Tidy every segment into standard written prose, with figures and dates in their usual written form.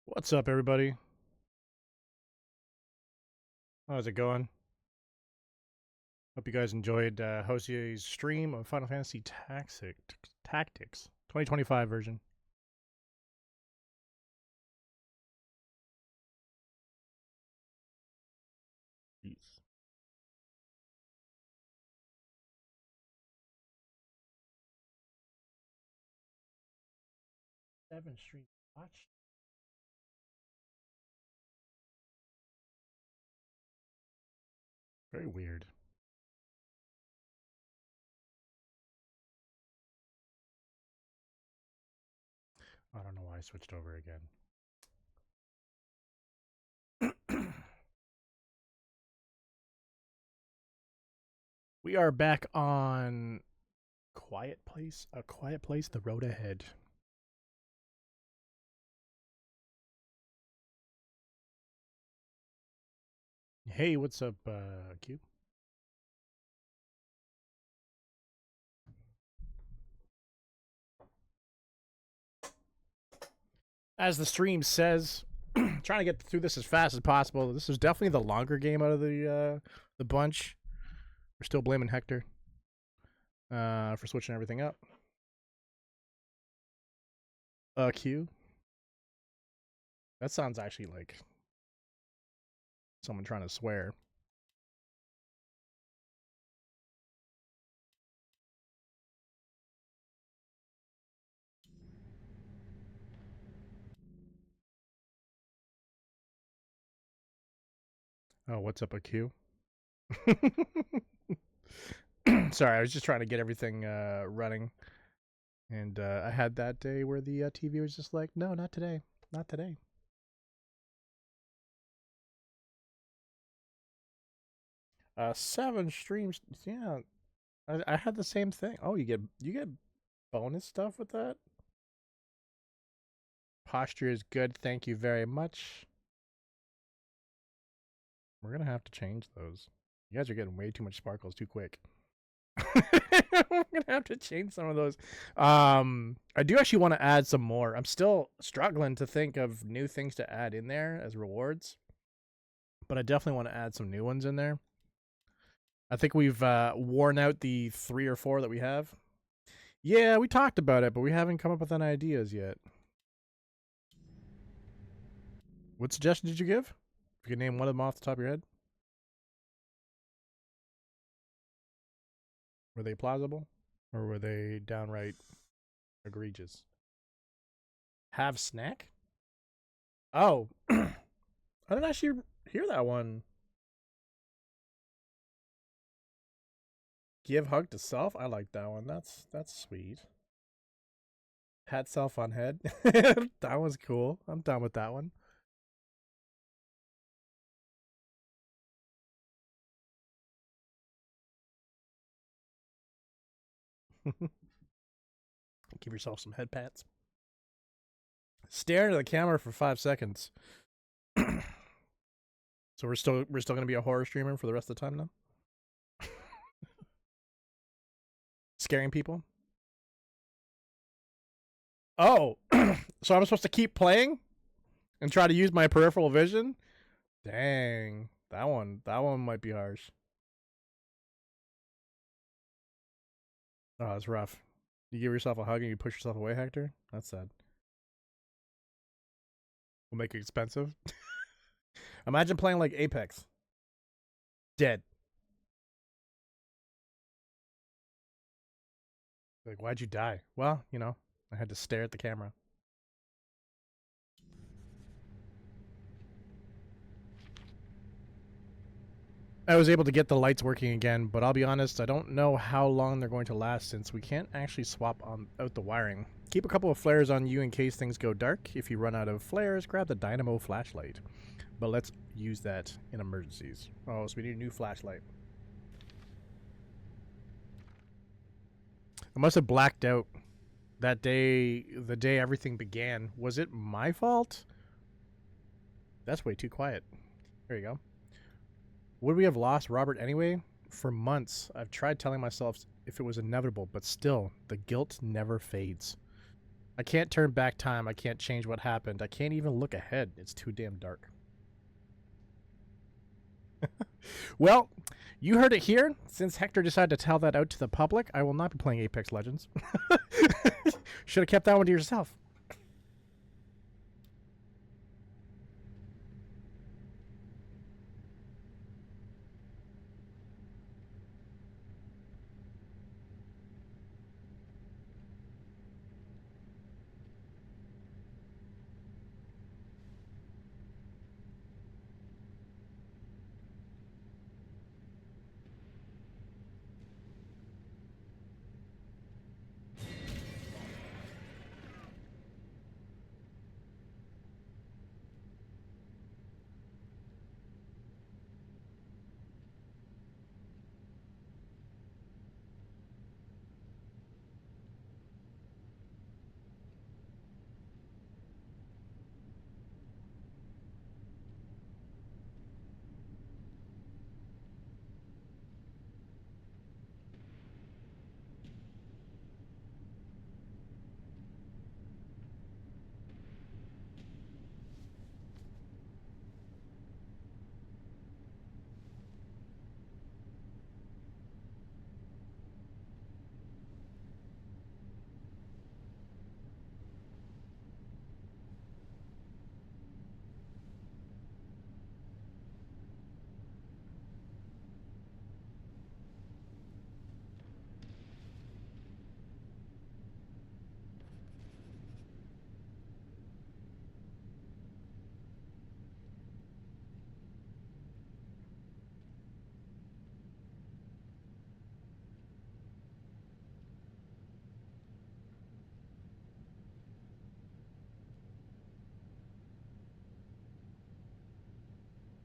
What's up, everybody? How's it going? Hope you guys enjoyed Josie's stream of Final Fantasy Tactics 2025 version. Jeez. 7 streams watched. Very weird. I don't know why I switched over again. We are back on Quiet Place. A Quiet Place, The Road Ahead. Hey, what's up, Q? As the stream says, trying to get through this as fast as possible. This is definitely the longer game out of the bunch. We're still blaming Hector for switching everything up. Q. That sounds actually like someone trying to swear. Oh, what's up, a Q? Sorry, I was just trying to get everything running. And I had that day where the TV was just like, no, not today. Not today. Seven streams. Yeah, I had the same thing. Oh, you get bonus stuff with that? Posture is good. Thank you very much. We're going to have to change those. You guys are getting way too much sparkles too quick. We're gonna have to change some of those. I do actually want to add some more. I'm still struggling to think of new things to add in there as rewards, but I definitely want to add some new ones in there. I think we've worn out the 3 or 4 that we have. Yeah, we talked about it, but we haven't come up with any ideas yet. What suggestion did you give? If you could name one of them off the top of your head. Were they plausible? Or were they downright egregious? Have snack? Oh. I didn't actually hear that one. Give hug to self? I like that one. That's sweet. Pat self on head. That was cool. I'm done with that one. Give yourself some head pats. Stare into the camera for 5 seconds. So we're still gonna be a horror streamer for the rest of the time now. Scaring people. Oh, so I'm supposed to keep playing and try to use my peripheral vision? Dang, that one might be harsh. Oh, that's rough. You give yourself a hug and you push yourself away, Hector? That's sad. Will make it expensive. Imagine playing like Apex. Dead. Like, why'd you die? Well, you know, I had to stare at the camera. I was able to get the lights working again, but I'll be honest, I don't know how long they're going to last since we can't actually swap out the wiring. Keep a couple of flares on you in case things go dark. If you run out of flares, grab the dynamo flashlight. But let's use that in emergencies. Oh, so we need a new flashlight. I must have blacked out that day, the day everything began. Was it my fault? That's way too quiet. There you go. Would we have lost Robert anyway? For months, I've tried telling myself if it was inevitable, but still, the guilt never fades. I can't turn back time. I can't change what happened. I can't even look ahead. It's too damn dark. Well, you heard it here. Since Hector decided to tell that out to the public, I will not be playing Apex Legends. Should have kept that one to yourself.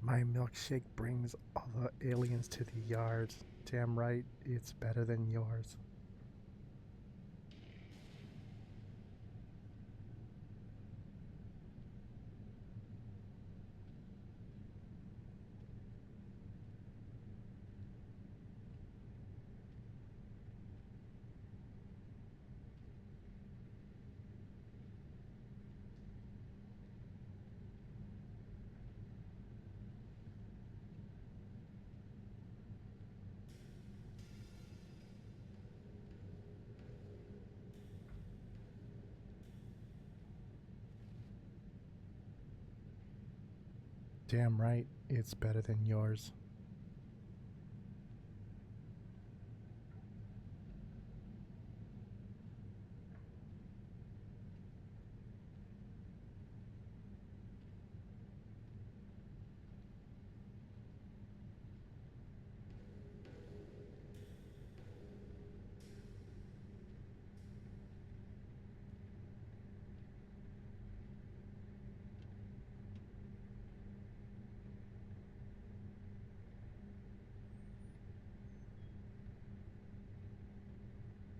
My milkshake brings all the aliens to the yard. Damn right, it's better than yours. Damn right, it's better than yours.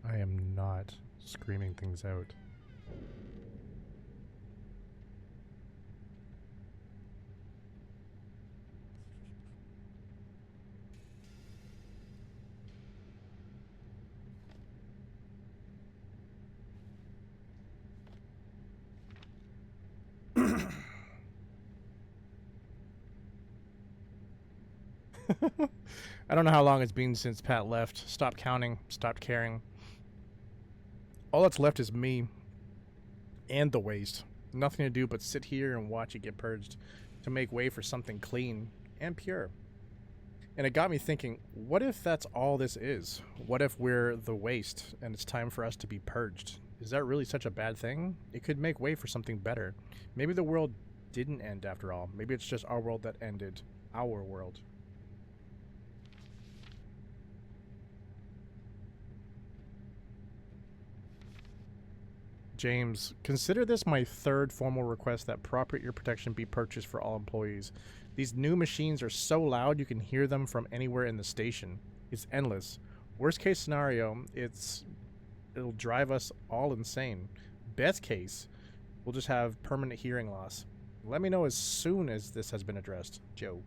I am not screaming things out. I don't know how long it's been since Pat left. Stopped counting, stopped caring. All that's left is me and the waste. Nothing to do but sit here and watch it get purged to make way for something clean and pure. And it got me thinking, what if that's all this is? What if we're the waste and it's time for us to be purged? Is that really such a bad thing? It could make way for something better. Maybe the world didn't end after all. Maybe it's just our world that ended. Our world. James, consider this my third formal request that proper ear protection be purchased for all employees. These new machines are so loud you can hear them from anywhere in the station. It's endless. Worst case scenario, it'll drive us all insane. Best case, we'll just have permanent hearing loss. Let me know as soon as this has been addressed. Joe.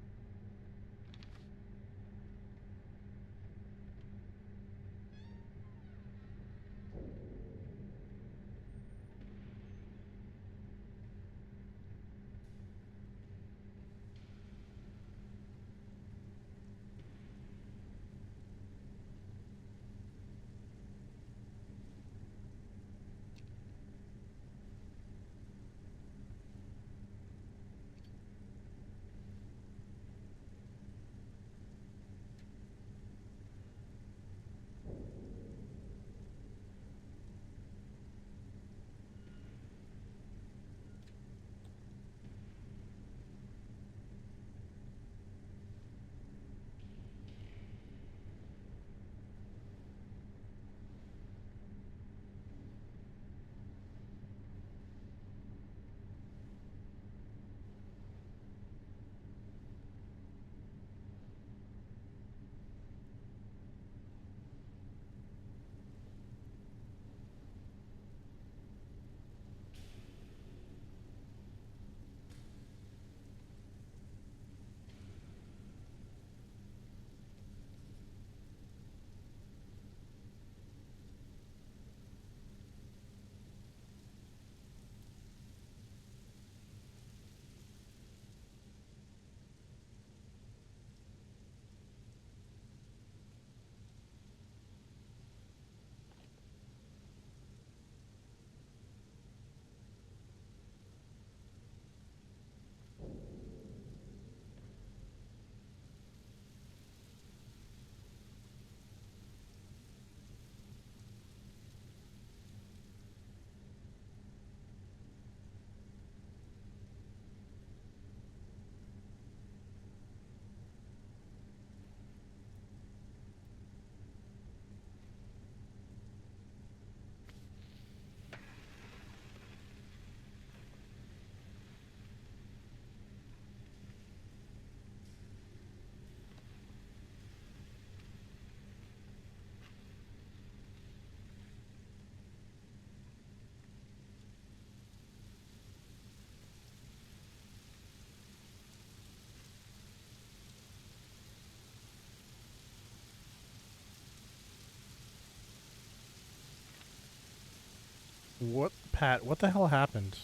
What, Pat? What the hell happened?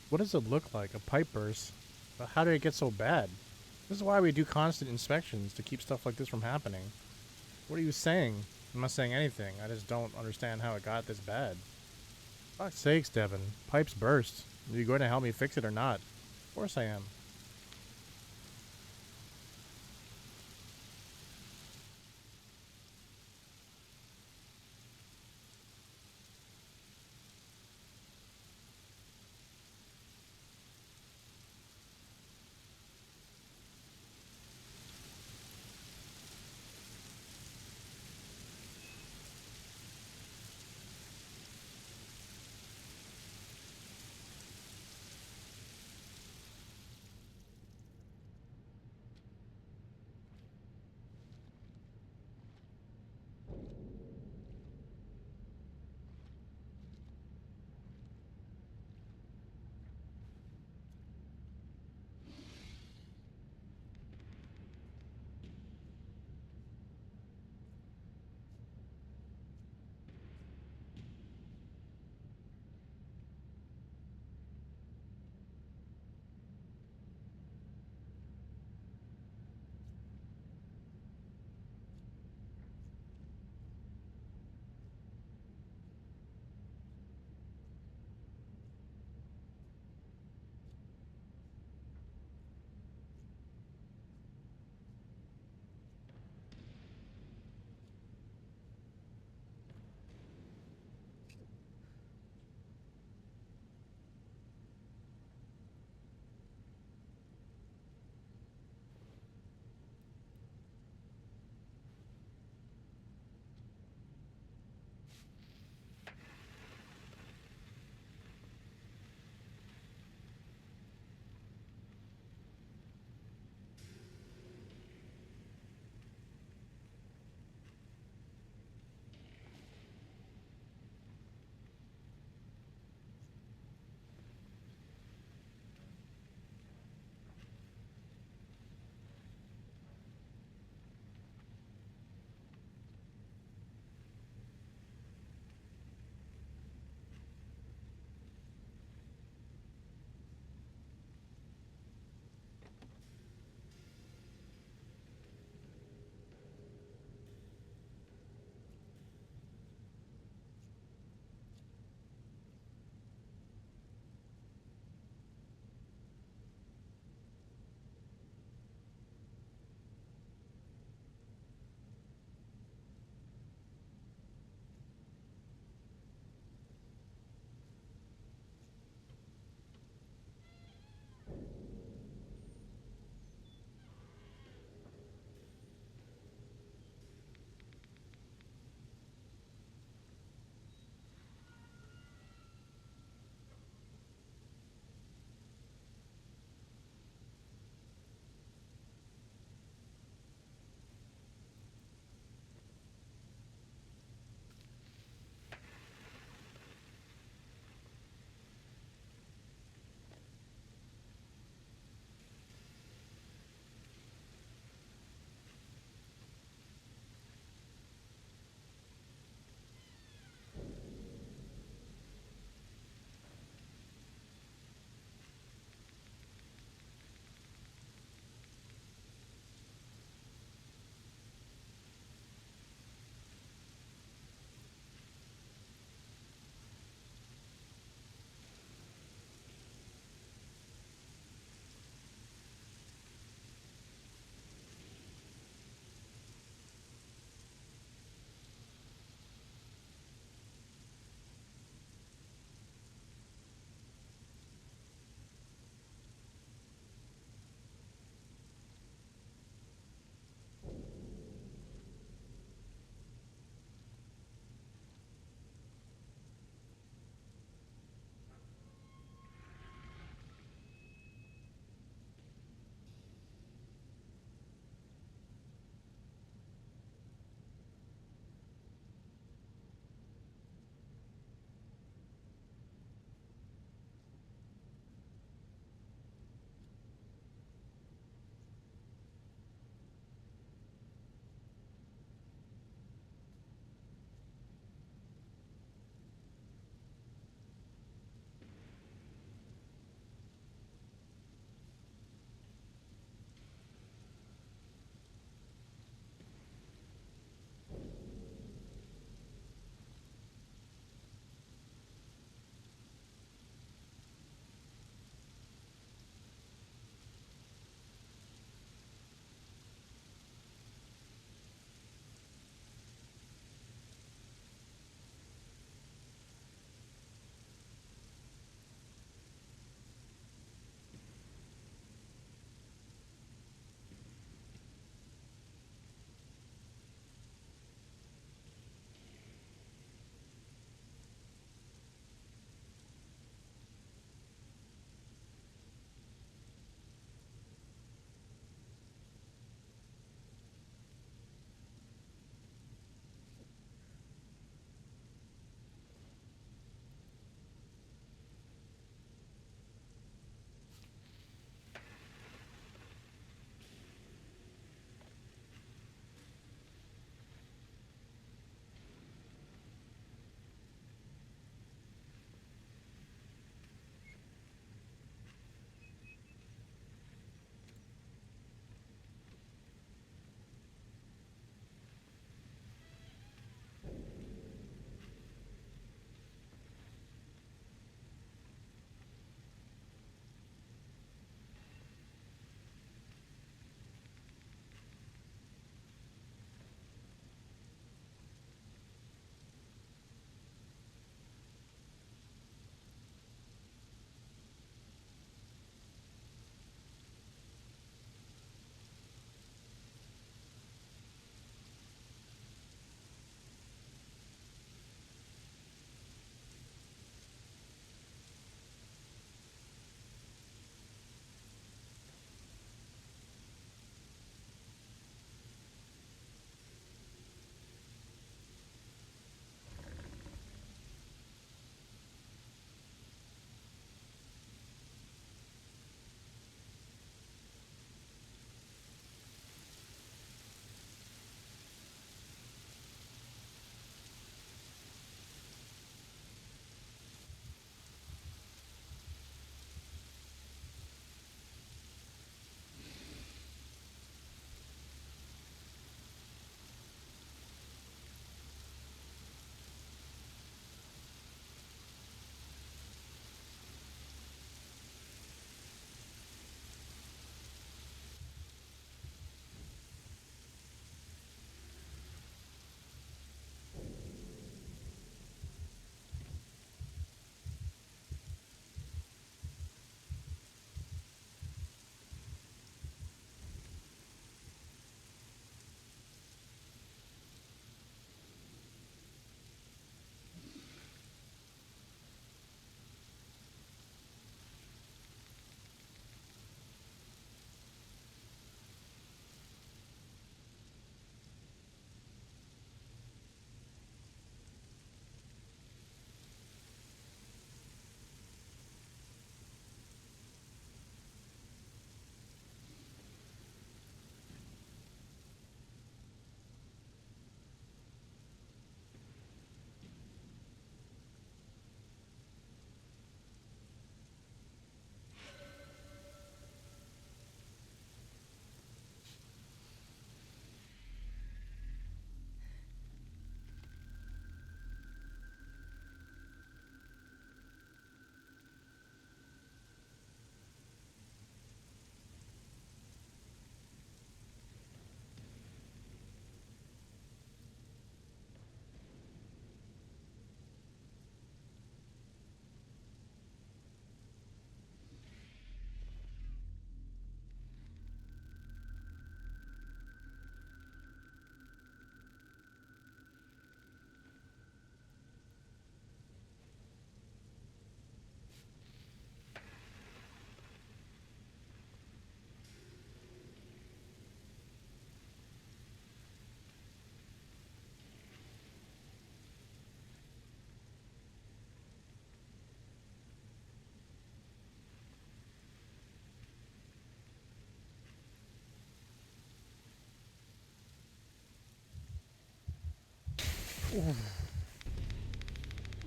What does it look like? A pipe burst? But how did it get so bad? This is why we do constant inspections, to keep stuff like this from happening. What are you saying? I'm not saying anything. I just don't understand how it got this bad. Fuck's sakes, Devin. Pipes burst. Are you going to help me fix it or not? Of course I am.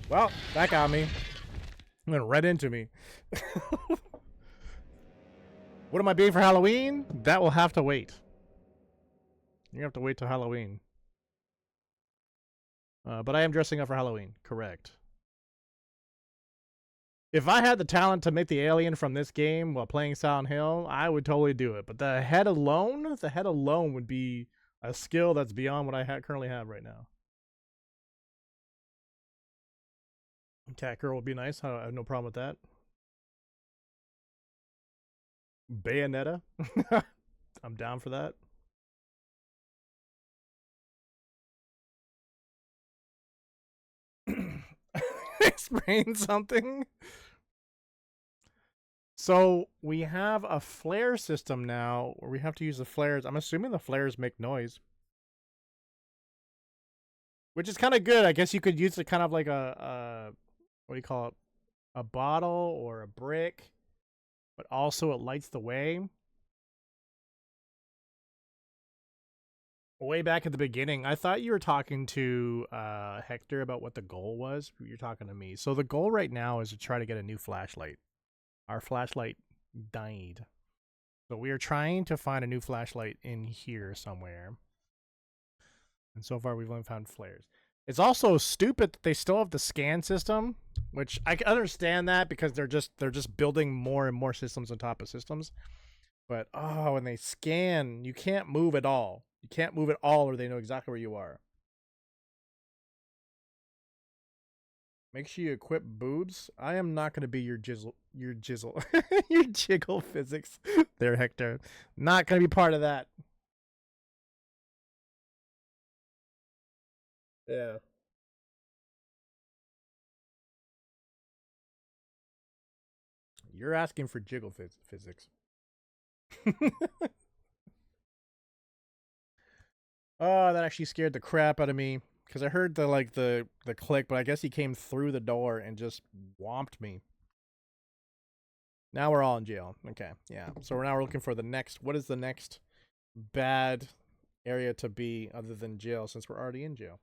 Well, that got me. Went right into me. What am I being for Halloween? That will have to wait. You have to wait till Halloween. But I am dressing up for Halloween. Correct. If I had the talent to make the alien from this game while playing Silent Hill, I would totally do it. But the head alone would be a skill that's beyond what I currently have right now. Cat girl would be nice. I have no problem with that. Bayonetta. I'm down for that. Explain something. So we have a flare system now where we have to use the flares. I'm assuming the flares make noise, which is kind of good. I guess you could use it kind of like a what do you call it? A bottle or a brick, but also it lights the way. Way back at the beginning, I thought you were talking to Hector about what the goal was. You're talking to me. So the goal right now is to try to get a new flashlight. Our flashlight died. So we are trying to find a new flashlight in here somewhere. And so far we've only found flares. It's also stupid that they still have the scan system, which I can understand that because they're just building more and more systems on top of systems. But oh, when they scan, you can't move at all. You can't move at all, or they know exactly where you are. Make sure you equip boobs. I am not going to be your jizzle, your jiggle physics. There, Hector. Not going to be part of that. Yeah. You're asking for jiggle physics. Oh, that actually scared the crap out of me because I heard the click, but I guess he came through the door and just whomped me. Now we're all in jail. Okay, yeah. So now we're looking for the next. What is the next bad area to be other than jail? Since we're already in jail.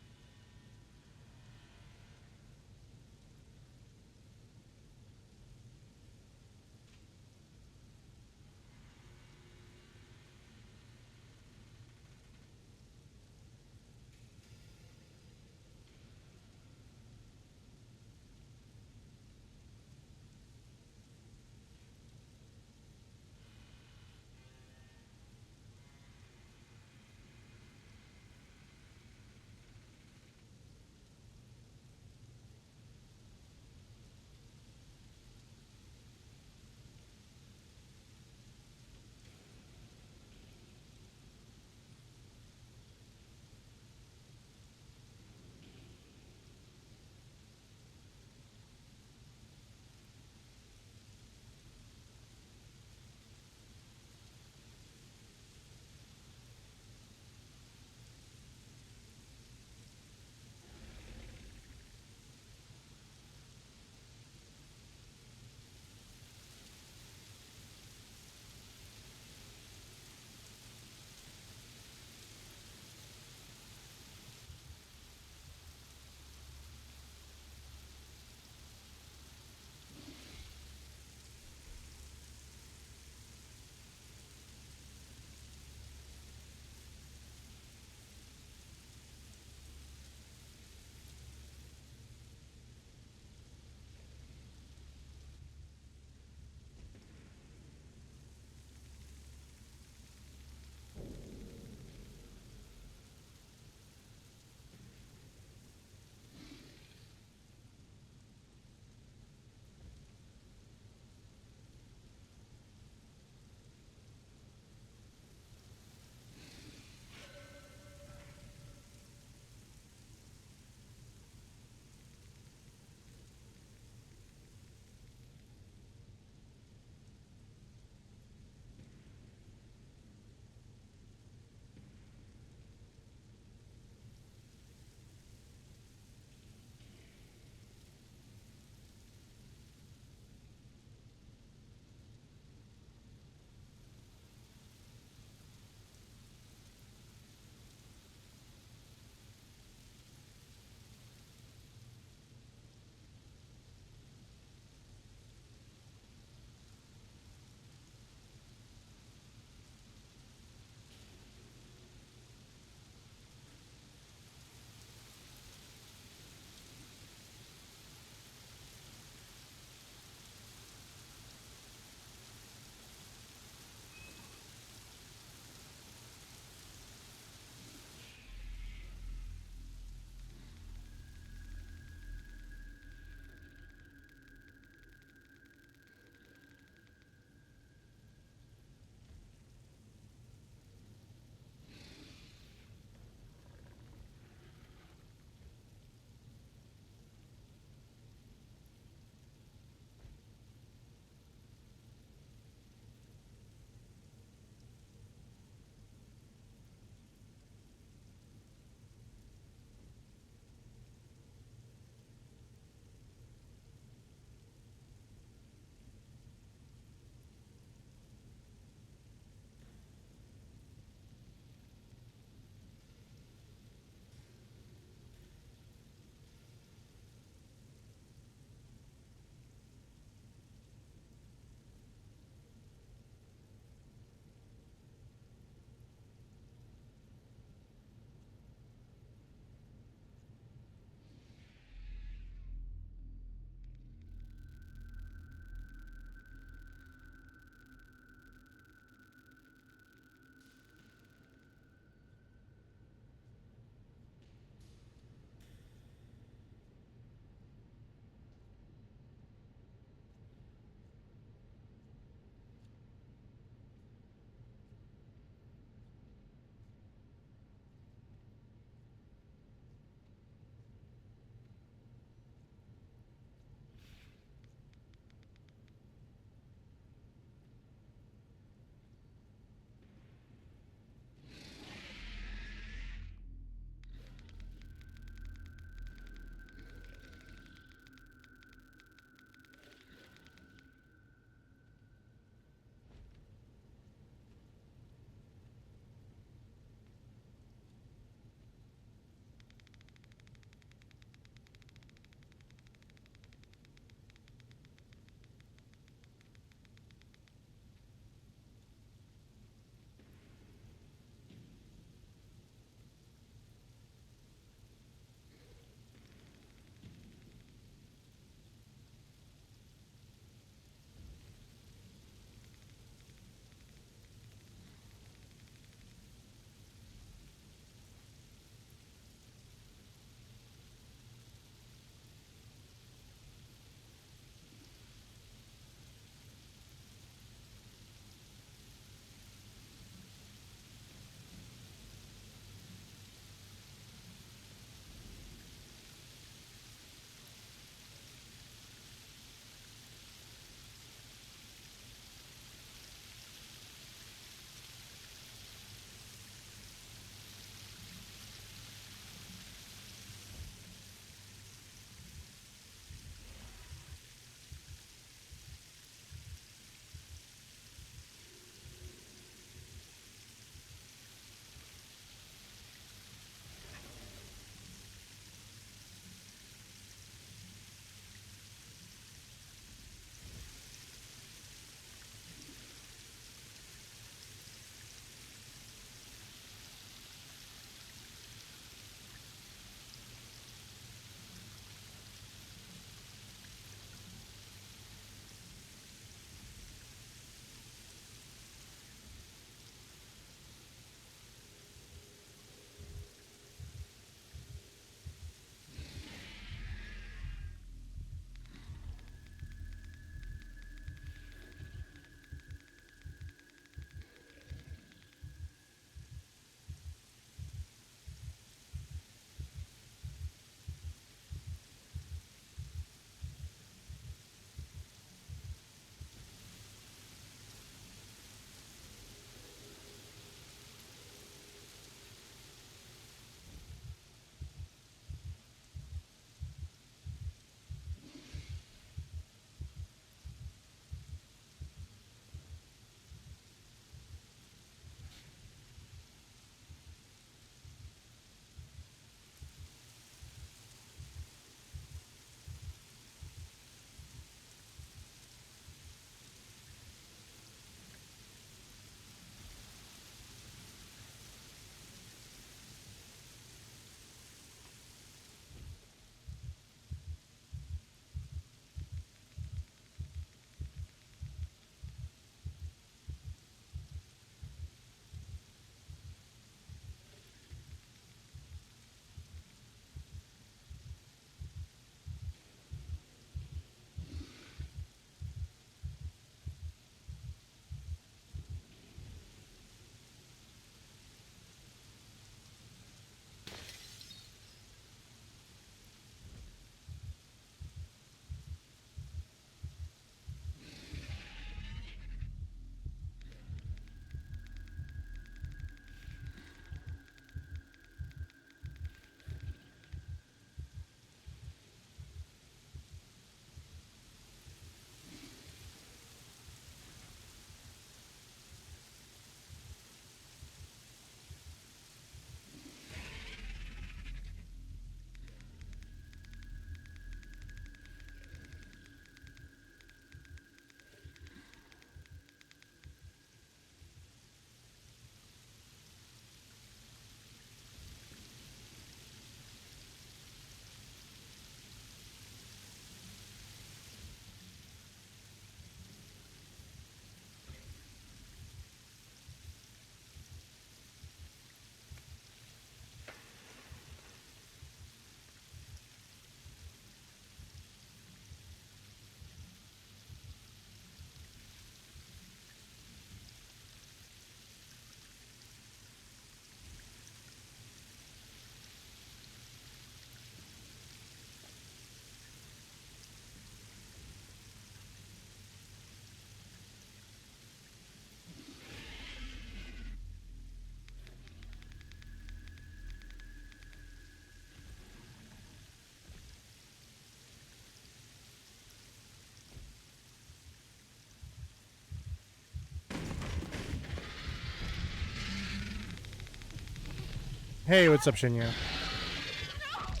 Hey, what's up, Shinya? I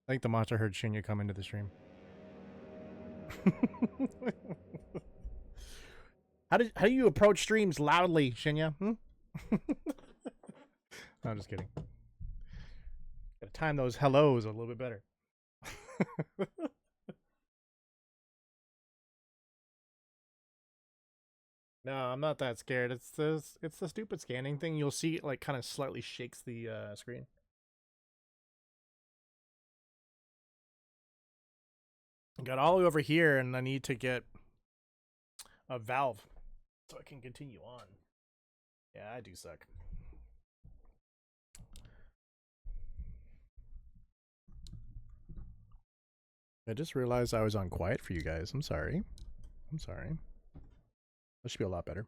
think the monster heard Shinya come into the stream. How do you approach streams loudly, Shinya? No, I'm just kidding. Gotta time those hellos a little bit better. No, I'm not that scared. It's the stupid scanning thing. You'll see it like kind of slightly shakes the screen. I got all the way over here, and I need to get a valve so I can continue on. Yeah, I do suck. I just realized I was on quiet for you guys. I'm sorry. I'm sorry. That should be a lot better.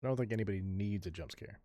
I don't think anybody needs a jump scare.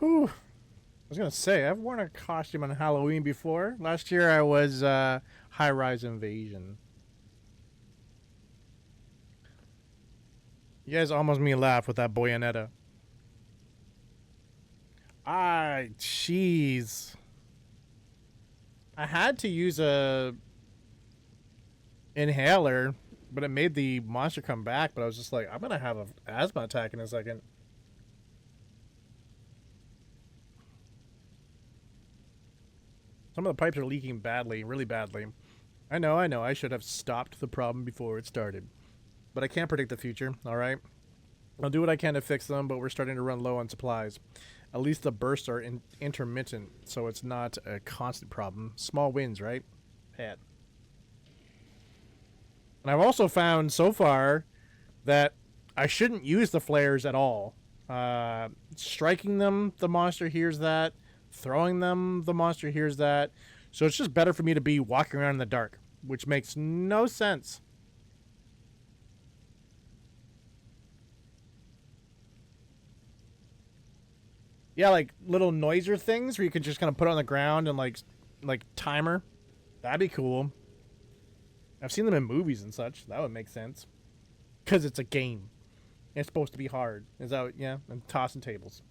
Whew. I was gonna say, I've worn a costume on Halloween before. Last year I was High-Rise Invasion. You guys almost made me laugh with that Bayonetta. Jeez. I had to use a inhaler, but it made the monster come back. But I was just like, I'm gonna have an asthma attack in a second. Some of the pipes are leaking badly, really badly. I know. I should have stopped the problem before it started. But I can't predict the future, alright? I'll do what I can to fix them, but we're starting to run low on supplies. At least the bursts are intermittent, so it's not a constant problem. Small wins, right? Pat. And I've also found so far that I shouldn't use the flares at all. Striking them, the monster hears that. Throwing them, the monster hears that. So it's just better for me to be walking around in the dark, which makes no sense. Yeah, like little noiser things where you can just kind of put it on the ground and like timer. That'd be cool. I've seen them in movies and such. That would make sense. Because it's a game. It's supposed to be hard. Is that, yeah? And tossing tables.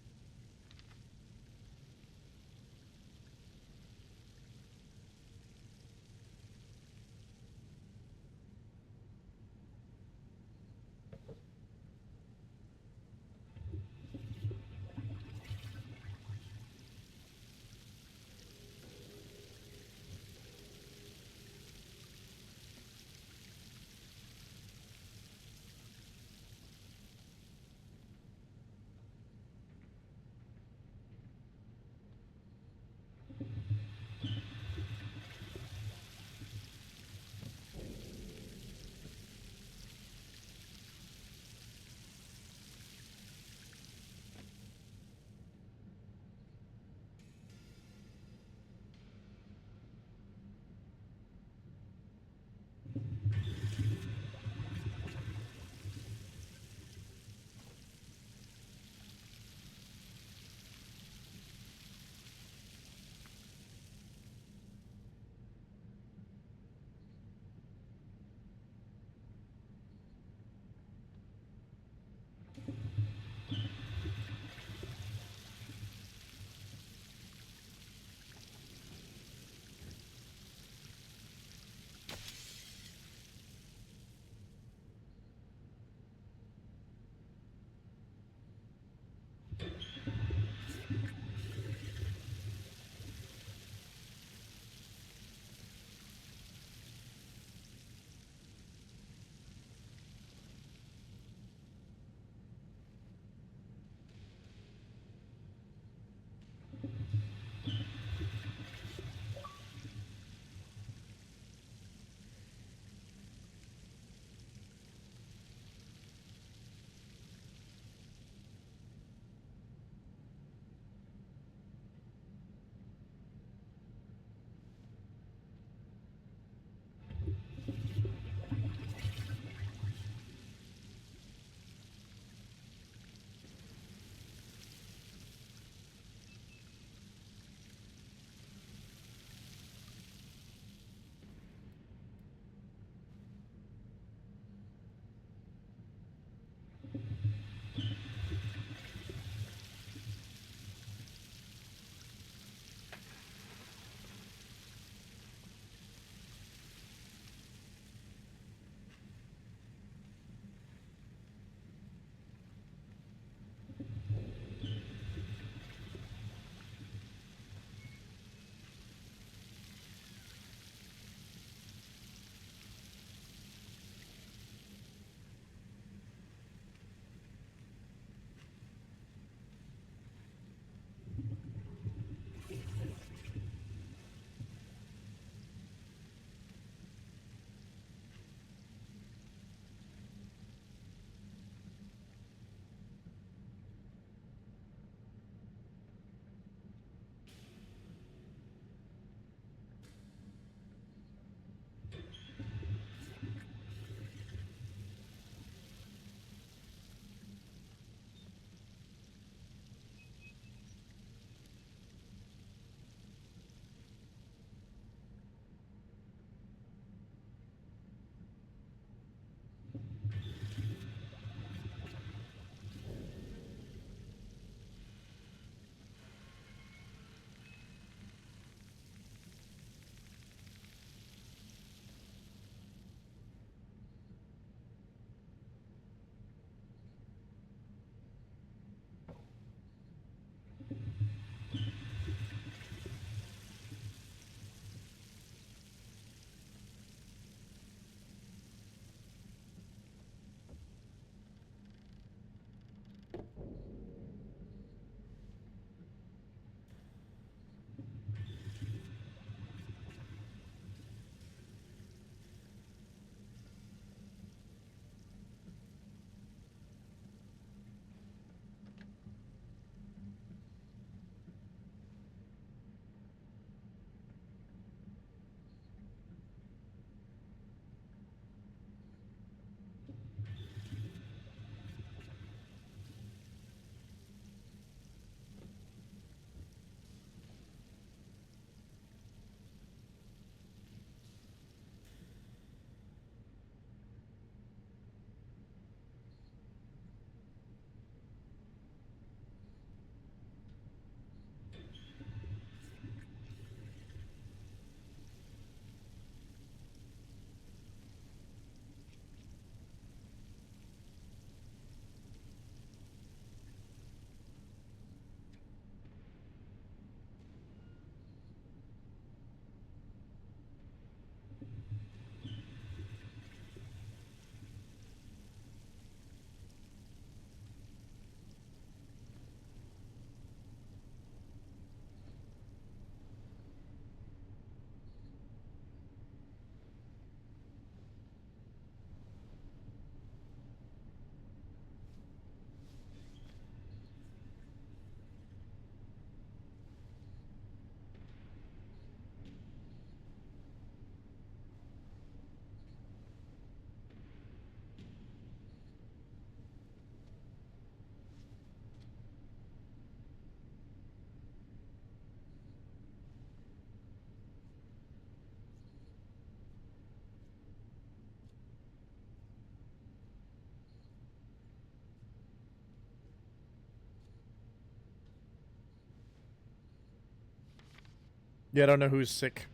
Yeah, I don't know who's sick,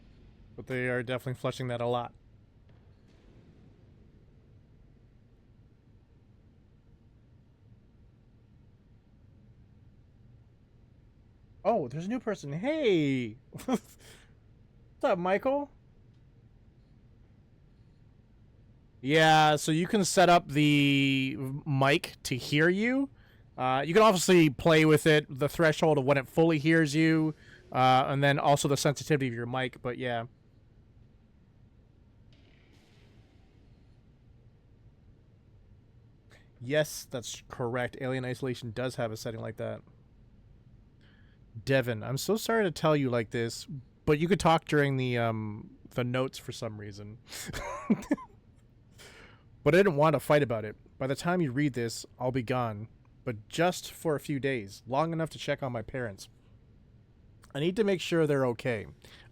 but they are definitely flushing that a lot. Oh, there's a new person. Hey! What's up, Michael? Yeah, so you can set up the mic to hear you. You can obviously play with it, the threshold of when it fully hears you, and then also the sensitivity of your mic, but yeah. Yes, that's correct. Alien Isolation does have a setting like that. Devin, I'm so sorry to tell you like this, but you could talk during the notes for some reason. But I didn't want to fight about it. By the time you read this, I'll be gone, but just for a few days, long enough to check on my parents. I need to make sure they're okay.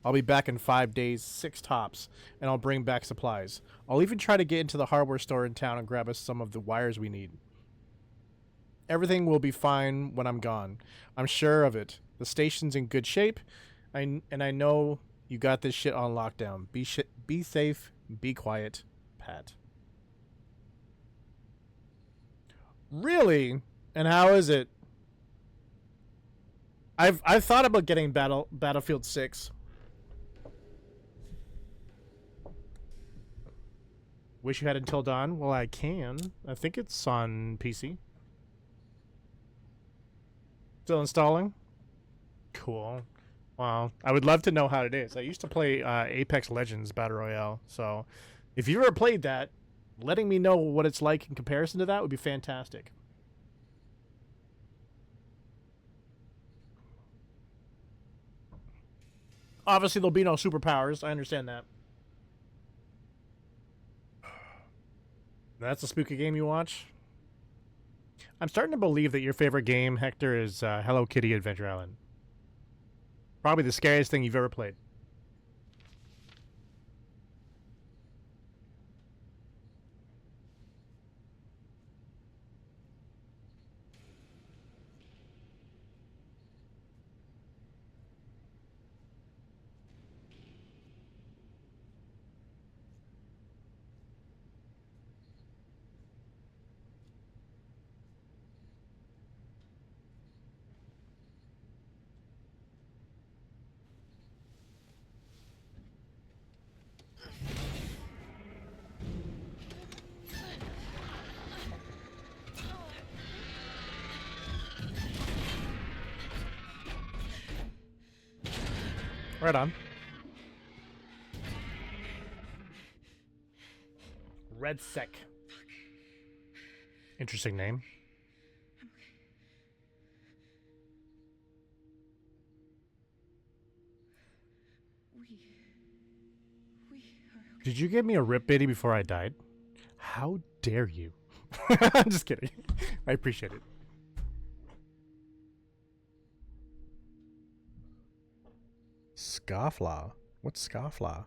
I'll be back in 5 days, 6 tops, and I'll bring back supplies. I'll even try to get into the hardware store in town and grab us some of the wires we need. Everything will be fine when I'm gone. I'm sure of it. The station's in good shape, and I know you got this shit on lockdown. Be safe, be quiet, Pat. Really? And how is it? I've thought about getting Battlefield 6. Wish you had Until Dawn. Well, I can. I think it's on PC. Still installing? Cool. Well, I would love to know how it is. I used to play Apex Legends Battle Royale, so if you ever played that, letting me know what it's like in comparison to that would be fantastic. Obviously, there'll be no superpowers. I understand that. That's a spooky game you watch? I'm starting to believe that your favorite game, Hector, is Hello Kitty Adventure Island. Probably the scariest thing you've ever played. Right on. Red Sec. Interesting name. Did you give me a rip bitty before I died? How dare you? I'm just kidding. I appreciate it. Scofflaw? What's Scofflaw?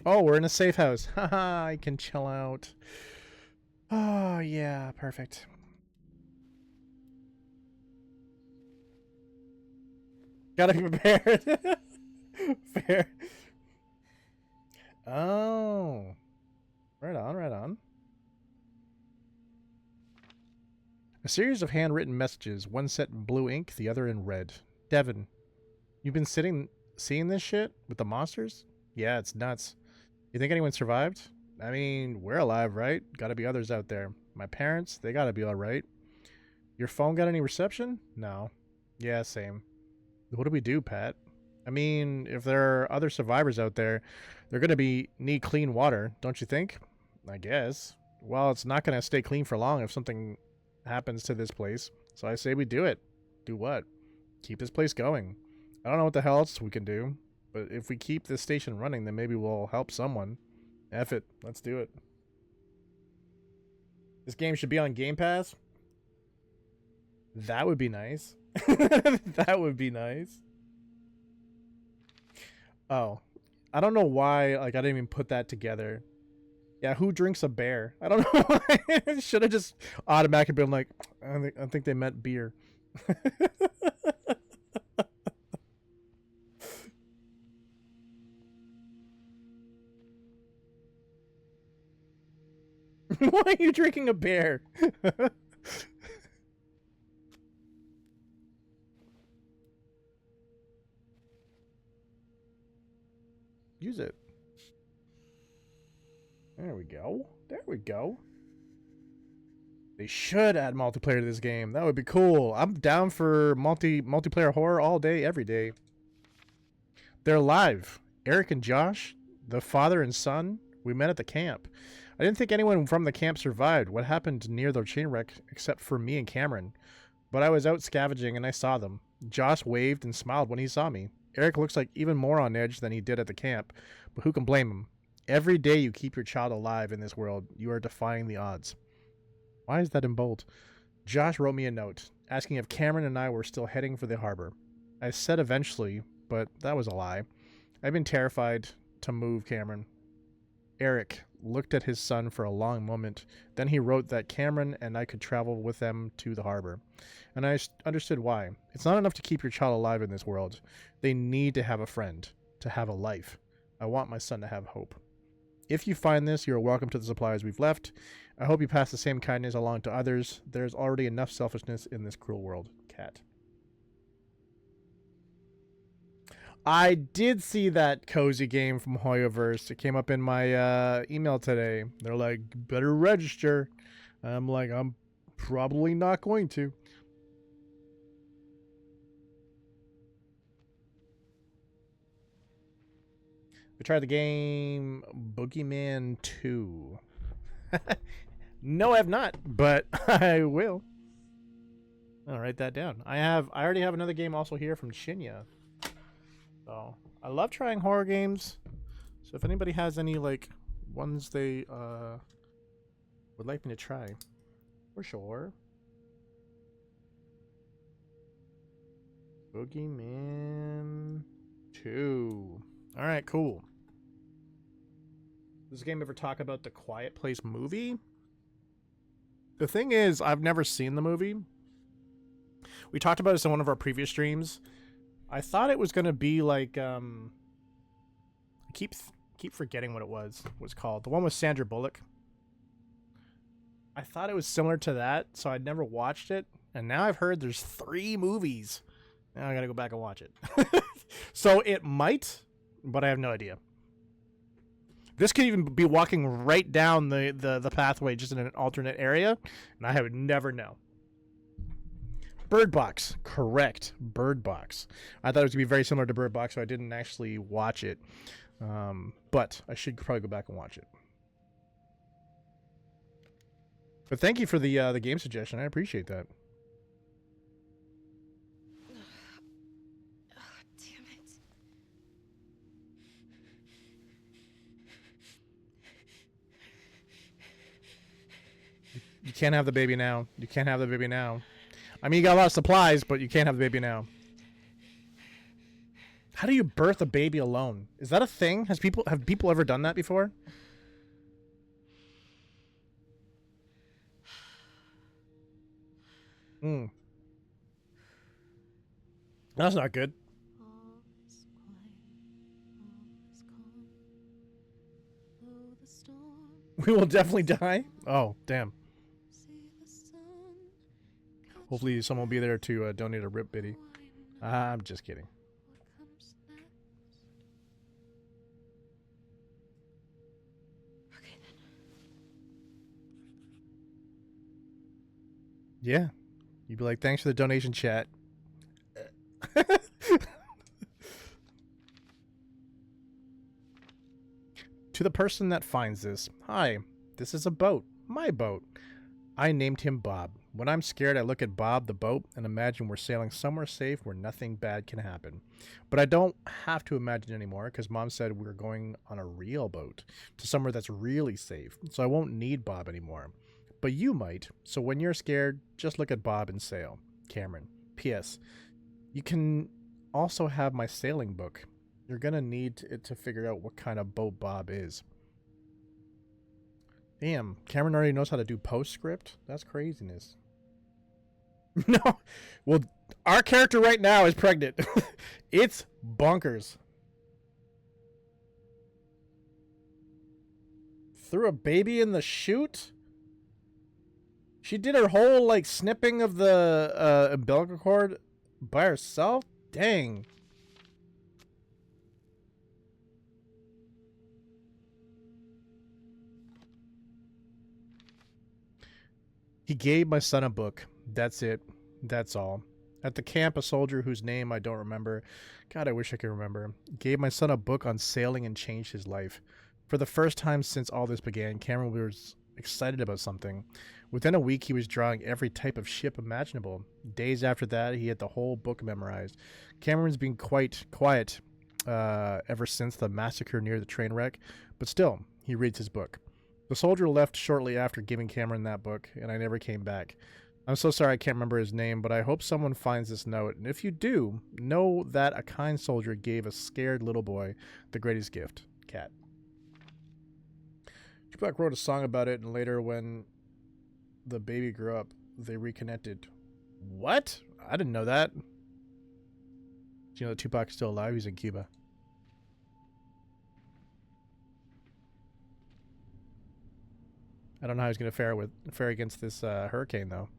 Oh, we're in a safe house. Haha, I can chill out. Oh, yeah, perfect. Gotta be prepared. Fair. Oh. Right on, right on. A series of handwritten messages, one set in blue ink, the other in red. Devin, you've been seeing this shit with the monsters? Yeah, it's nuts. You think anyone survived? I mean, we're alive, right? Gotta be others out there. My parents, they gotta be alright. Your phone got any reception? No. Yeah, same. What do we do, Pat? I mean, if there are other survivors out there, they're gonna need clean water, don't you think? I guess. Well, it's not gonna stay clean for long if something happens to this place. So I say we do it. Do what? Keep this place going. I don't know what the hell else we can do, but if we keep this station running, then maybe we'll help someone. F it. Let's do it. This game should be on Game Pass. That would be nice. That would be nice. Oh. I don't know why, like, I didn't even put that together. Yeah, who drinks a bear? I don't know. Should have just automatically been like, I think they meant beer. Why are you drinking a bear? Use it. There we go. There we go. They should add multiplayer to this game. That would be cool. I'm down for multiplayer horror all day, every day. They're alive. Eric and Josh, the father and son, we met at the camp. I didn't think anyone from the camp survived. What happened near the train wreck except for me and Cameron? But I was out scavenging and I saw them. Josh waved and smiled when he saw me. Eric looks like even more on edge than he did at the camp, but who can blame him? Every day you keep your child alive in this world, you are defying the odds. Why is that in bold? Josh wrote me a note, asking if Cameron and I were still heading for the harbor. I said eventually, but that was a lie. I've been terrified to move Cameron. Eric looked at his son for a long moment. Then he wrote that Cameron and I could travel with them to the harbor. And I understood why. It's not enough to keep your child alive in this world. They need to have a friend, to have a life. I want my son to have hope. If you find this, you're welcome to the supplies we've left. I hope you pass the same kindness along to others. There's already enough selfishness in this cruel world. Cat. I did see that cozy game from Hoyoverse. It came up in my email today. They're like, better register. I'm like, I'm probably not going to. We tried the game Boogeyman 2. No, I have not, but I will. I'll write that down. I already have another game also here from Shinya. So I love trying horror games. So if anybody has any like ones they would like me to try, for sure. Boogeyman 2. All right, cool. Does this game ever talk about the Quiet Place movie? The thing is, I've never seen the movie. We talked about this in one of our previous streams. I thought it was gonna be like I keep forgetting what it was called. The one with Sandra Bullock. I thought it was similar to that, so I'd never watched it, and now I've heard there's 3 movies. Now I gotta go back and watch it. So it might, but I have no idea. This could even be walking right down the pathway, just in an alternate area, and I would never know. Bird Box, correct. Bird Box. I thought it was gonna be very similar to Bird Box, so I didn't actually watch it. But I should probably go back and watch it. But thank you for the game suggestion. I appreciate that. Damn it. You can't have the baby now. You can't have the baby now. I mean, you got a lot of supplies, but you can't have the baby now. How do you birth a baby alone? Is that a thing? Have people ever done that before? That's not good. We will definitely die. Oh, damn. Hopefully someone will be there to donate a rip biddy. I'm just kidding. Okay, then. Yeah. You'd be like, thanks for the donation, chat. To the person that finds this, hi, this is a boat. My boat. I named him Bob. When I'm scared, I look at Bob, the boat, and imagine we're sailing somewhere safe where nothing bad can happen. But I don't have to imagine anymore because Mom said we're going on a real boat to somewhere that's really safe, so I won't need Bob anymore. But you might, so when you're scared, just look at Bob and sail. Cameron. P.S. You can also have my sailing book. You're gonna need it to figure out what kind of boat Bob is. Damn, Cameron already knows how to do postscript? That's craziness. No. Well, our character right now is pregnant. It's bonkers. Threw a baby in the chute? She did her whole, like, snipping of the umbilical cord by herself? Dang. He gave my son a book. That's it. That's all. At the camp, a soldier whose name I don't remember, God, I wish I could remember, gave my son a book on sailing and changed his life. For the first time since all this began, Cameron was excited about something. Within a week, he was drawing every type of ship imaginable. Days after that, he had the whole book memorized. Cameron's been quite quiet ever since the massacre near the train wreck, but still, he reads his book. The soldier left shortly after giving Cameron that book, and I never came back. I'm so sorry I can't remember his name, but I hope someone finds this note, and if you do, know that a kind soldier gave a scared little boy the greatest gift. Cat. Tupac wrote a song about it, and later when the baby grew up, they reconnected. What? I didn't know that. Do you know that Tupac's still alive? He's in Cuba. I don't know how he's going to fare against this hurricane, though.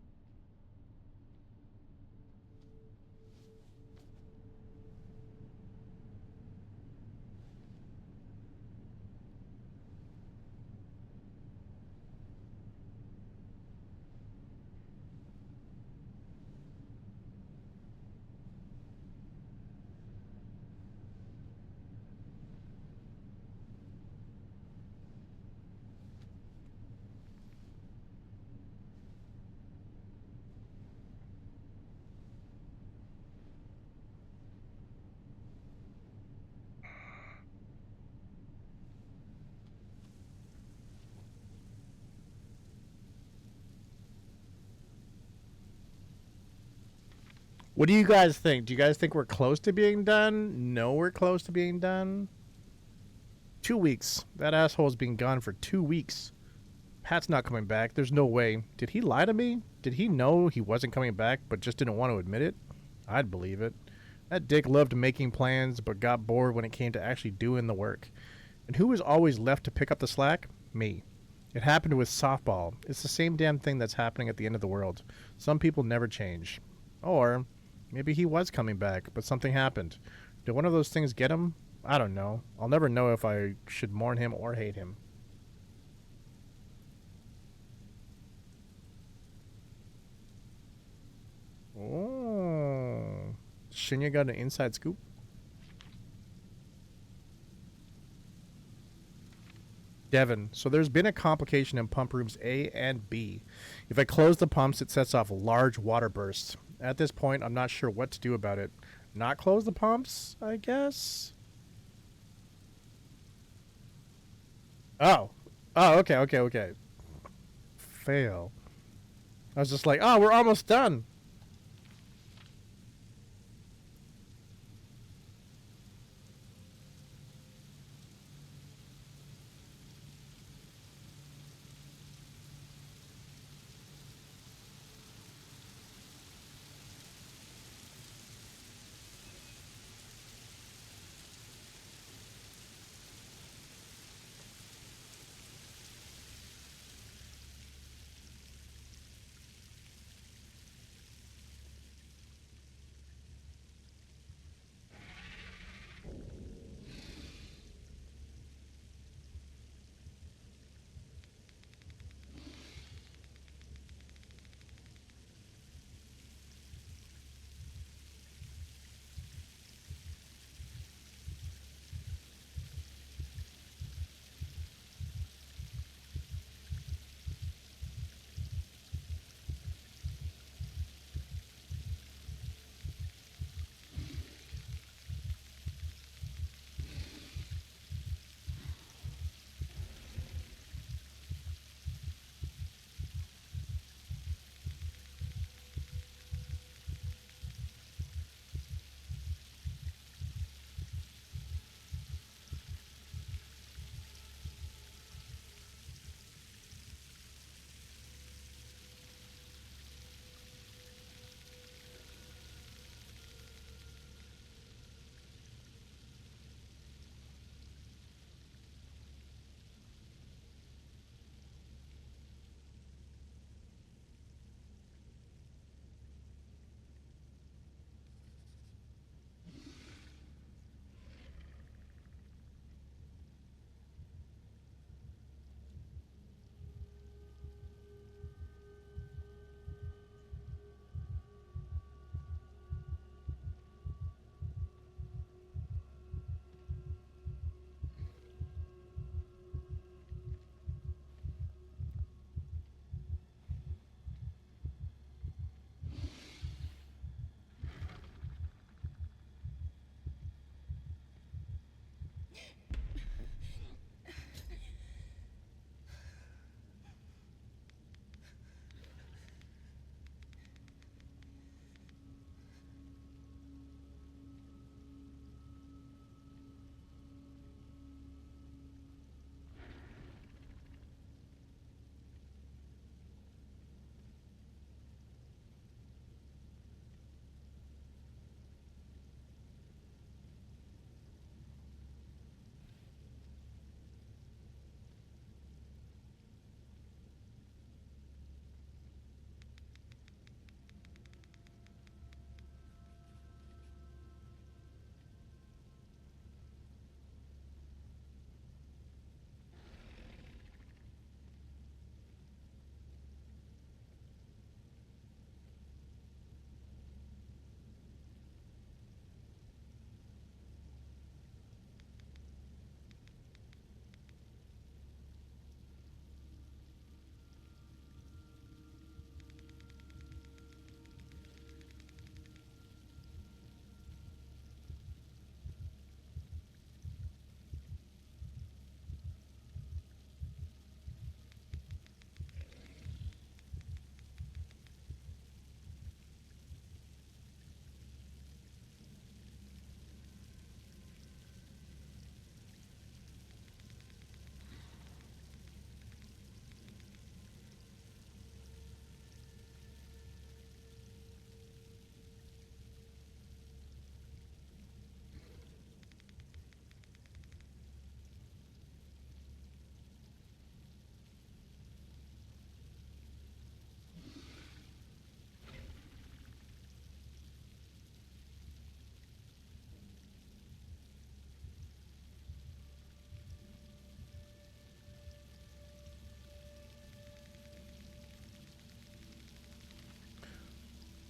What do you guys think? Do you guys think we're close to being done? No, we're close to being done. 2 weeks. That asshole's been gone for 2 weeks. Pat's not coming back. There's no way. Did he lie to me? Did he know he wasn't coming back but just didn't want to admit it? I'd believe it. That dick loved making plans but got bored when it came to actually doing the work. And who was always left to pick up the slack? Me. It happened with softball. It's the same damn thing that's happening at the end of the world. Some people never change. Or maybe he was coming back, but something happened. Did one of those things get him? I don't know. I'll never know if I should mourn him or hate him. Oh. Shinya got an inside scoop? Devin, so there's been a complication in pump rooms A and B. If I close the pumps, it sets off large water bursts. At this point, I'm not sure what to do about it. Not close the pumps, I guess? Oh. Oh, okay. Fail. I was just like, oh, we're almost done.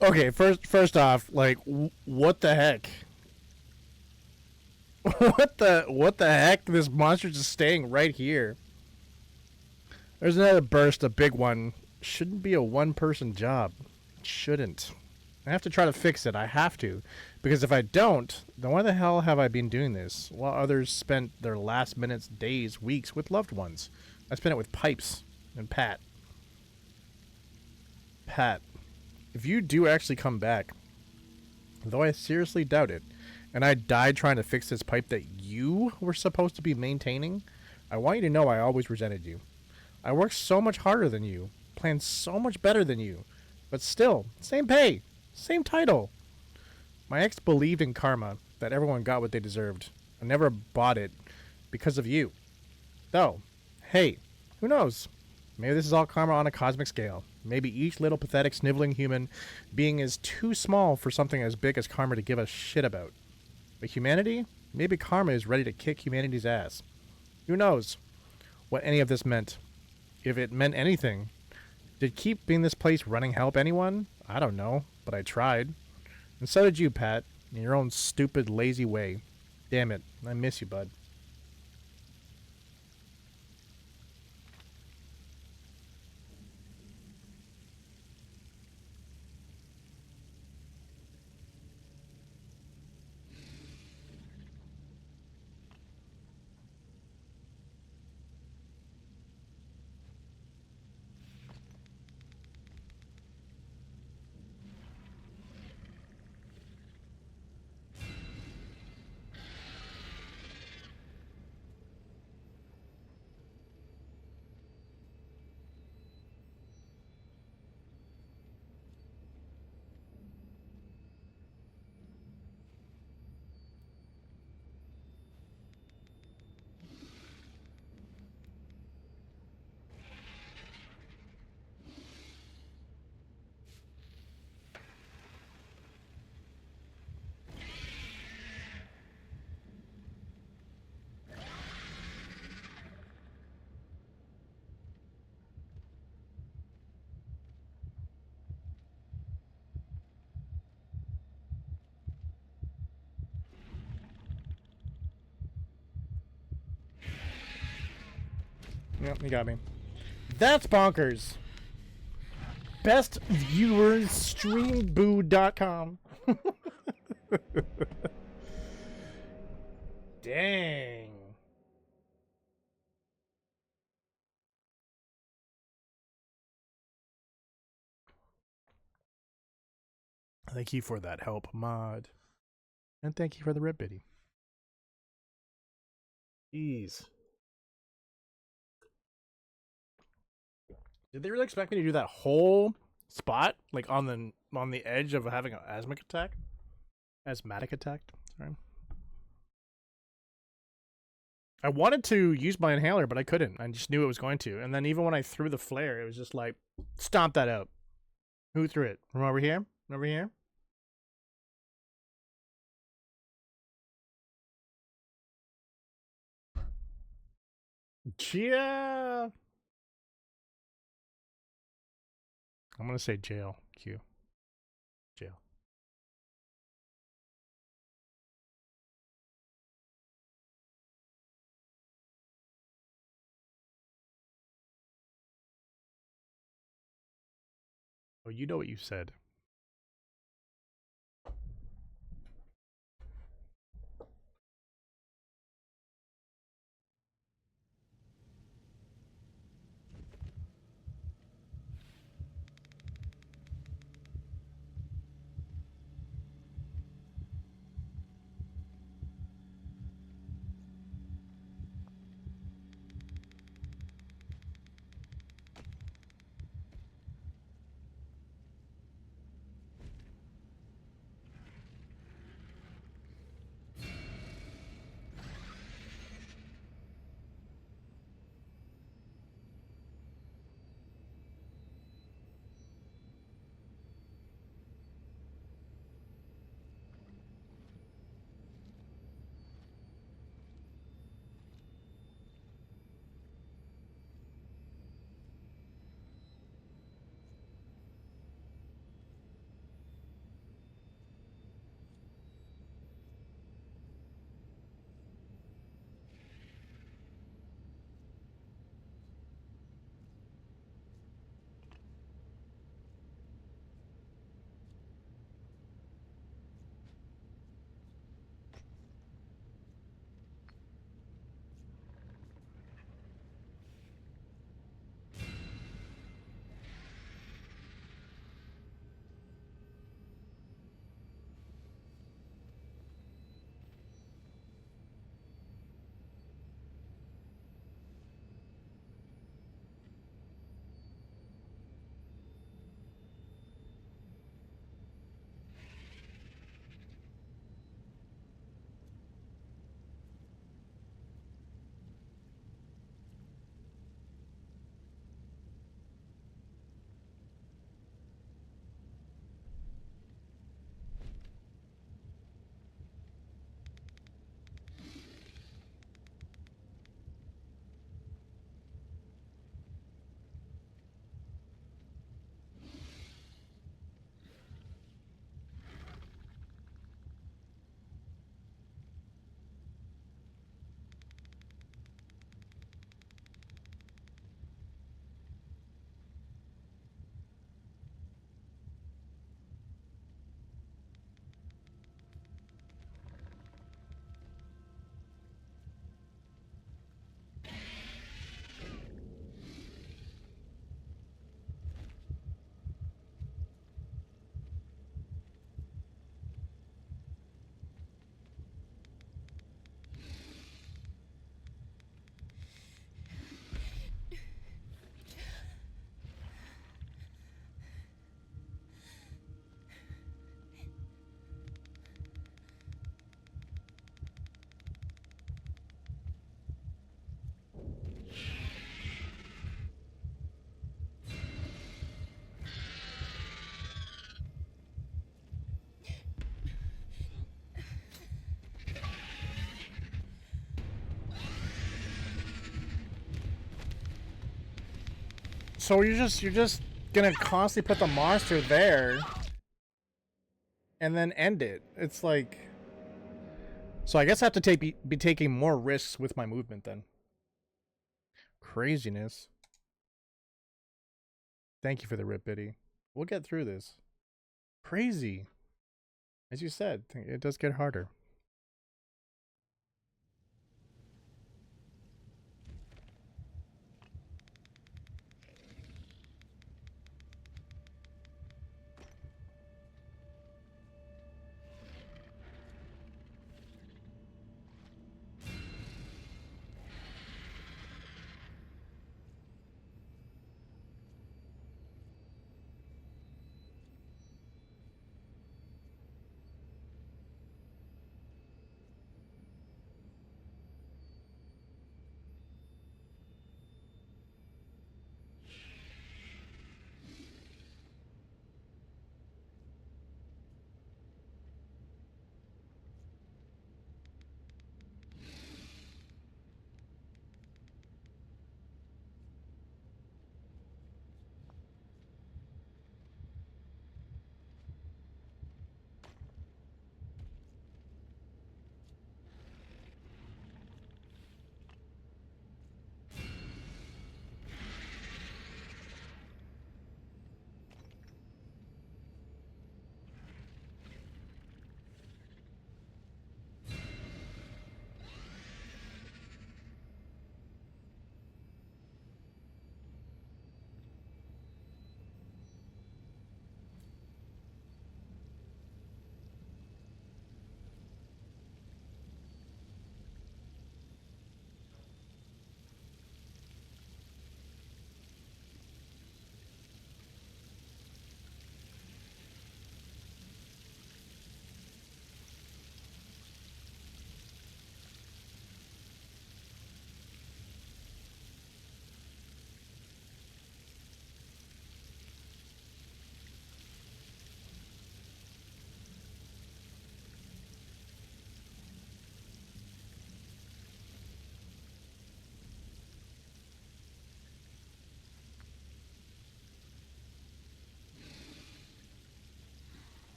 Okay, first off, like, what the heck? what the heck? This monster's just staying right here. There's another burst, a big one. Shouldn't be a one-person job. It shouldn't. I have to try to fix it. I have to. Because if I don't, then why the hell have I been doing this? While others spent their last minutes, days, weeks with loved ones. I spent it with Pipes and Pat. Pat, if you do actually come back, though I seriously doubt it, and I died trying to fix this pipe that you were supposed to be maintaining, I want you to know I always resented you. I worked so much harder than you, planned so much better than you, but still, same pay, same title. My ex believed in karma, that everyone got what they deserved. I never bought it because of you. Though, hey, who knows? Maybe this is all karma on a cosmic scale. Maybe each little pathetic sniveling human being is too small for something as big as karma to give a shit about. But humanity? Maybe karma is ready to kick humanity's ass. Who knows what any of this meant? If it meant anything. Did keeping this place running help anyone? I don't know, but I tried. And so did you, Pat, in your own stupid, lazy way. Damn it, I miss you, bud. Yep, you got me. That's bonkers. Best viewers streamboo.com. Dang. Thank you for that help, mod. And thank you for the rip bitty. Jeez. Did they really expect me to do that whole spot? Like on the edge of having an asthmatic attack? Asthmatic attack? Sorry. I wanted to use my inhaler, but I couldn't. I just knew it was going to. And then even when I threw the flare, it was just like, stomp that out. Who threw it? From over here? From over here? Yeah. I'm gonna say jail. Q. Jail. Oh, you know what you said. So you're just gonna constantly put the monster there and then end it. It's like, so I guess I have to be taking more risks with my movement then. Craziness. Thank you for the rip, Biddy. We'll get through this. Crazy. As you said, it does get harder.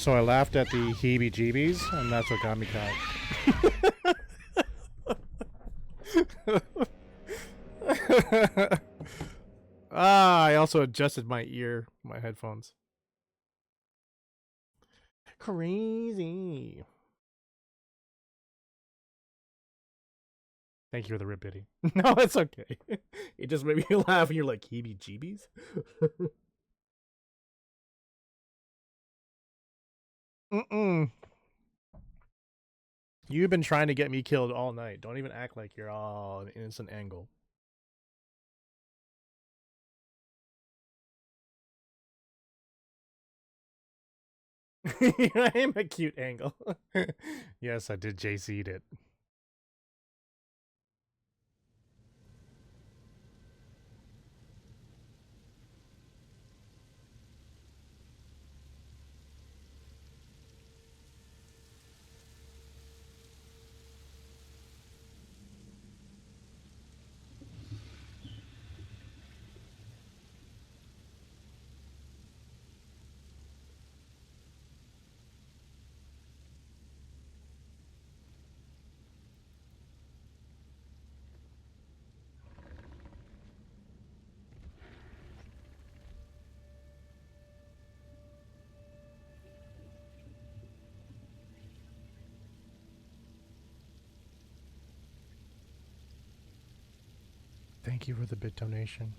So I laughed at the heebie-jeebies, and that's what got me caught. I also adjusted my headphones. Crazy. Thank you for the rip pity. No, it's okay. It just made me laugh, and you're like, heebie-jeebies? You've been trying to get me killed all night. Don't even act like you're all an innocent angle. I am a cute angle. Yes, I did JC'd it. Thank you for the bit donation.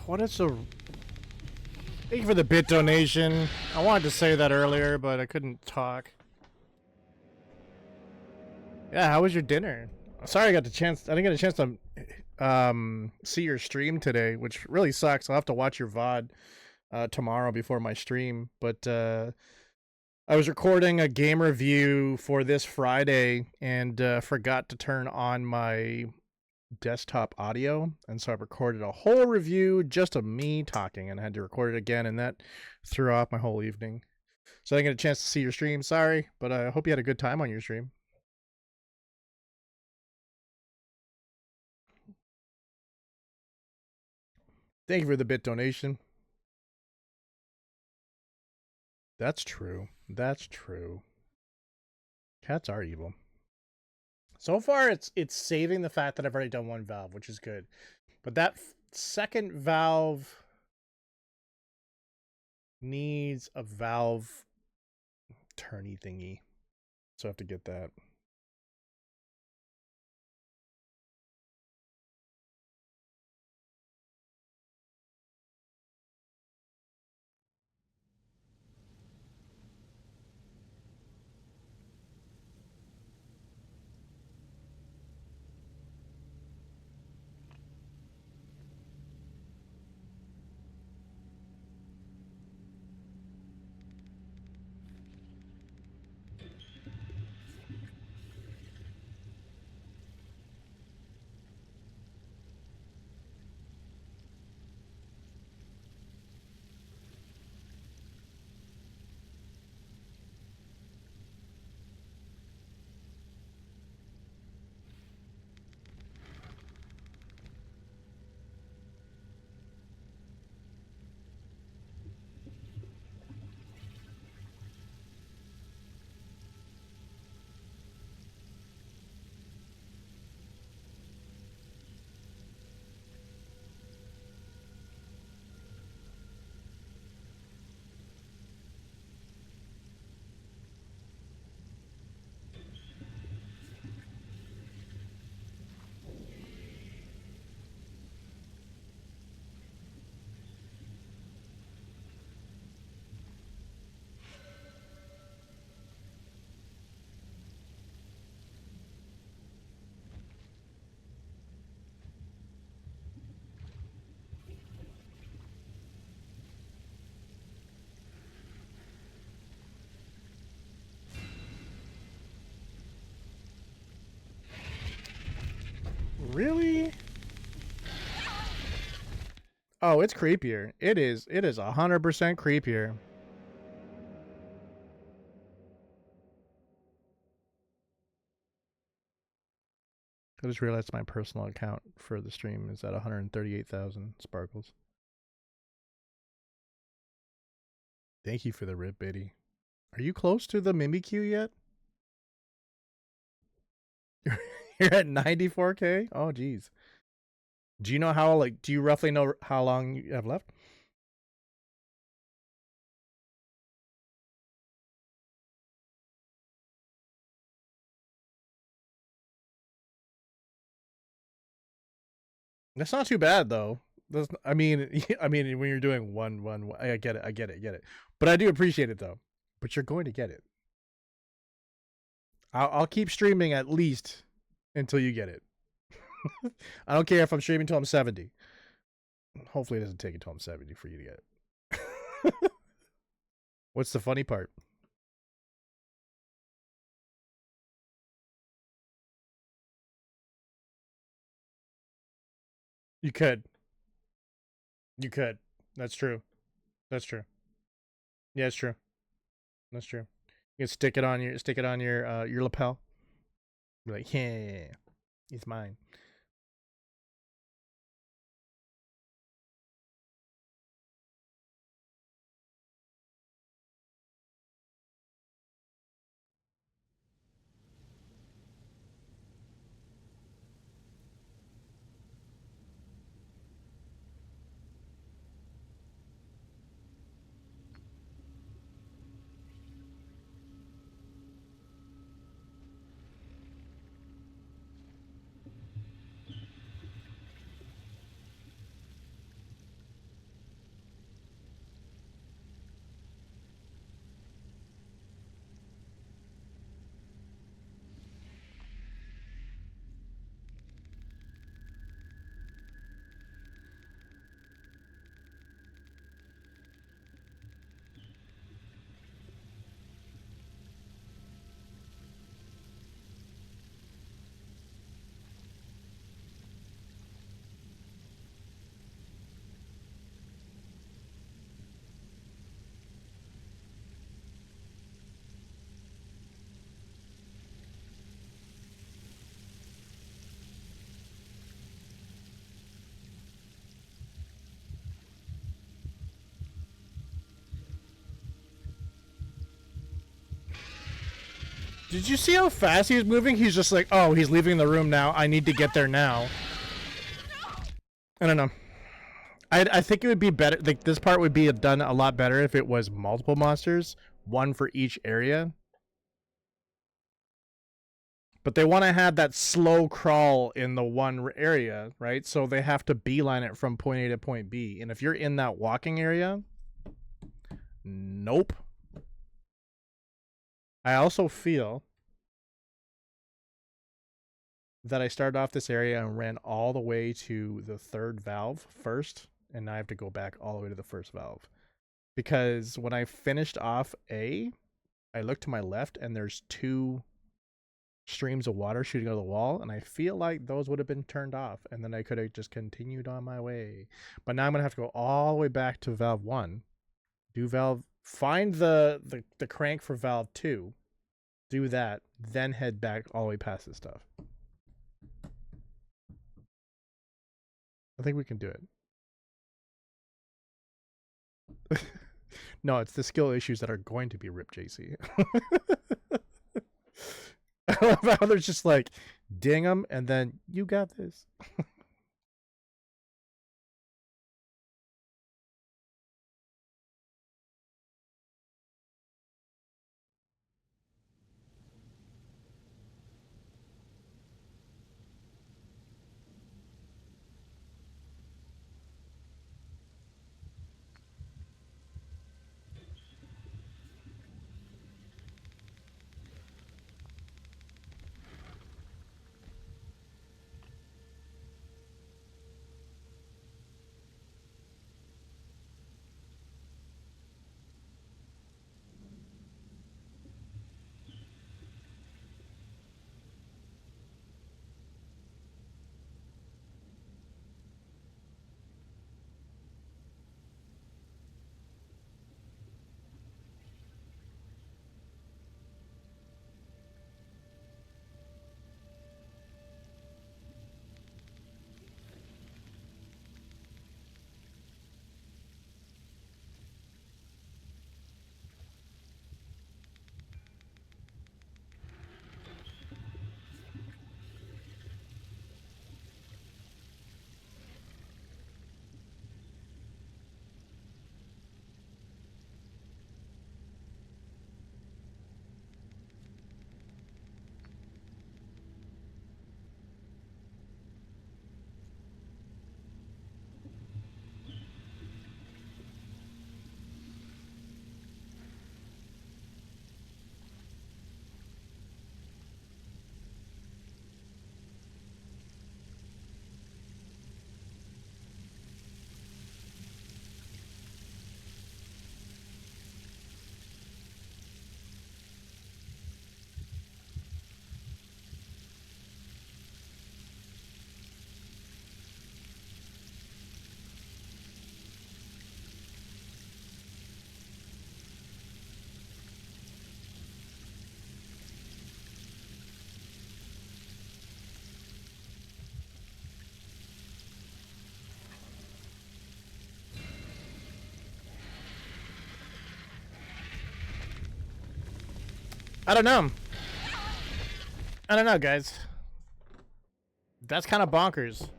What is the... Thank you for the bit donation. I wanted to say that earlier, but I couldn't talk. Yeah, how was your dinner? Sorry I didn't get a chance to see your stream today, which really sucks. I'll have to watch your VOD tomorrow before my stream, but I was recording a game review for this Friday and forgot to turn on my desktop audio, and so I recorded a whole review just of me talking, and I had to record it again, and that threw off my whole evening. So I didn't get a chance to see your stream. Sorry, but I hope you had a good time on your stream. Thank you for the bit donation. That's true. That's true. Cats are evil. So far, it's saving the fact that I've already done one valve, which is good. But that second valve needs a valve turny thingy. So I have to get that. Really? Oh, it's creepier. It is 100% creepier. I just realized my personal account for the stream is at 138,000 sparkles. Thank you for the rip, Biddy. Are you close to the Mimikyu yet? You're at 94K? Oh, geez. Do you know how, like, do you roughly know how long you have left? That's not too bad, though. I mean, when you're doing one, I get it. But I do appreciate it, though. But you're going to get it. I'll keep streaming at least until you get it. I don't care if I'm streaming until I'm 70. Hopefully, it doesn't take until I'm 70 for you to get it. What's the funny part? You could. You could. That's true. That's true. Yeah, it's true. That's true. You can stick it on your lapel. Be like, yeah, it's mine. Did you see how fast he was moving? He's just like, oh, he's leaving the room now. I need to get there now. I don't know. I think it would be better. Like, this part would be done a lot better if it was multiple monsters, one for each area. But they want to have that slow crawl in the one area, right? So they have to beeline it from point A to point B. And if you're in that walking area, nope. I also feel that I started off this area and ran all the way to the third valve first, and now I have to go back all the way to the first valve. Because when I finished off A, I looked to my left and there's 2 streams of water shooting out of the wall, and I feel like those would have been turned off, and then I could have just continued on my way. But now I'm gonna have to go all the way back to valve 1, find the crank for valve 2, do that, then head back all the way past this stuff. I think we can do it. No, it's the skill issues that are going to be ripped, JC. I love how there's just like, ding them, and then you got this. I don't know. I don't know, guys. That's kind of bonkers.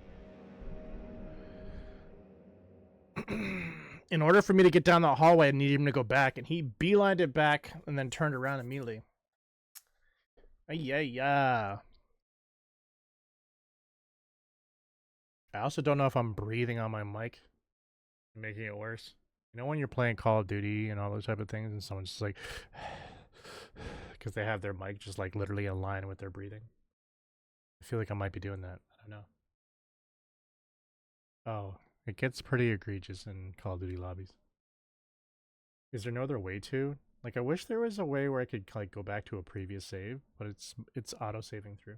In order for me to get down that hallway, I needed him to go back, and he beelined it back and then turned around immediately. Yeah. I also don't know if I'm breathing on my mic, making it worse. You know when you're playing Call of Duty and all those type of things, and someone's just like, because they have their mic just like literally in line with their breathing. I feel like I might be doing that. I don't know. Oh, it gets pretty egregious in Call of Duty lobbies. Is there no other way to? Like, I wish there was a way where I could like go back to a previous save, but it's auto saving through.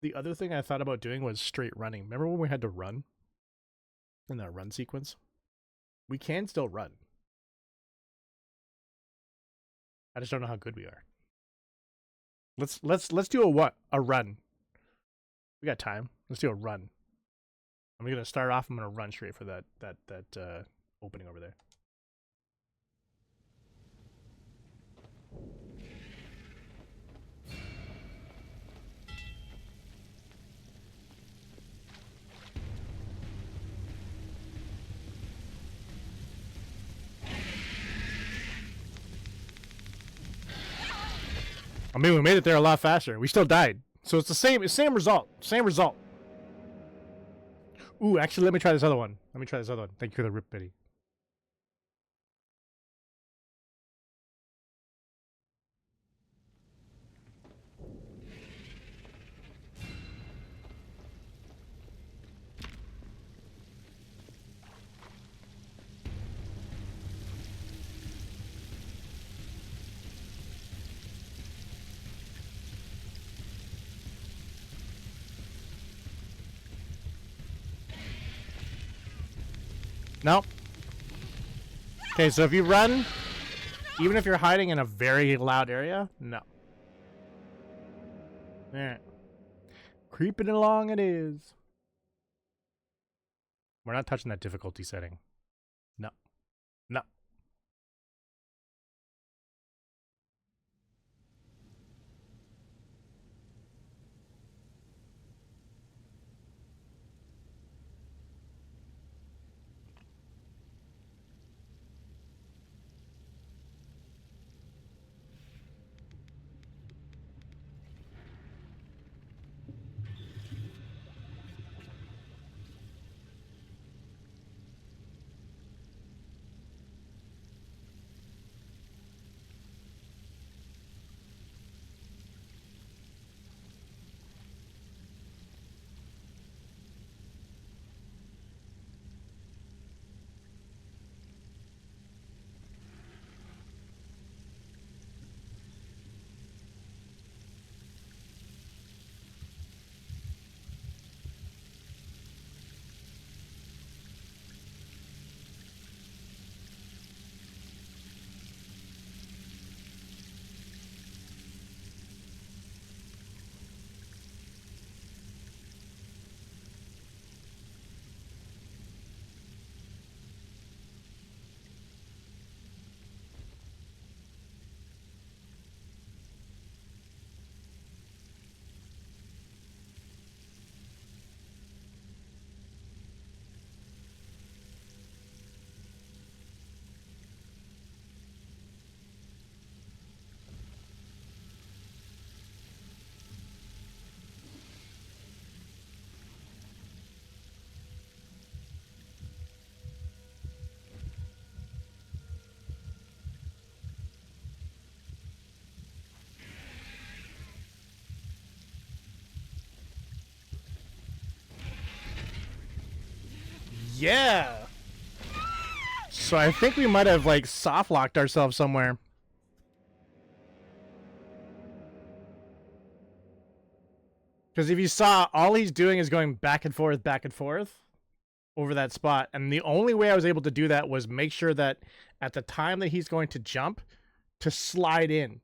The other thing I thought about doing was straight running. Remember when we had to run in that run sequence? We can still run. I just don't know how good we are. Let's do a run. We got time. Let's do a run. I'm gonna start off. I'm gonna run straight for that opening over there. I mean, we made it there a lot faster. We still died. So it's the same result. Same result. Ooh, actually, let me try this other one. Thank you for the rip pity. No. Okay, so if you run, even if you're hiding in a very loud area, no. Alright. Creeping along it is. We're not touching that difficulty setting. No. No. Yeah. So I think we might have like soft locked ourselves somewhere. Because if you saw, all he's doing is going back and forth over that spot. And the only way I was able to do that was make sure that at the time that he's going to jump, to slide in,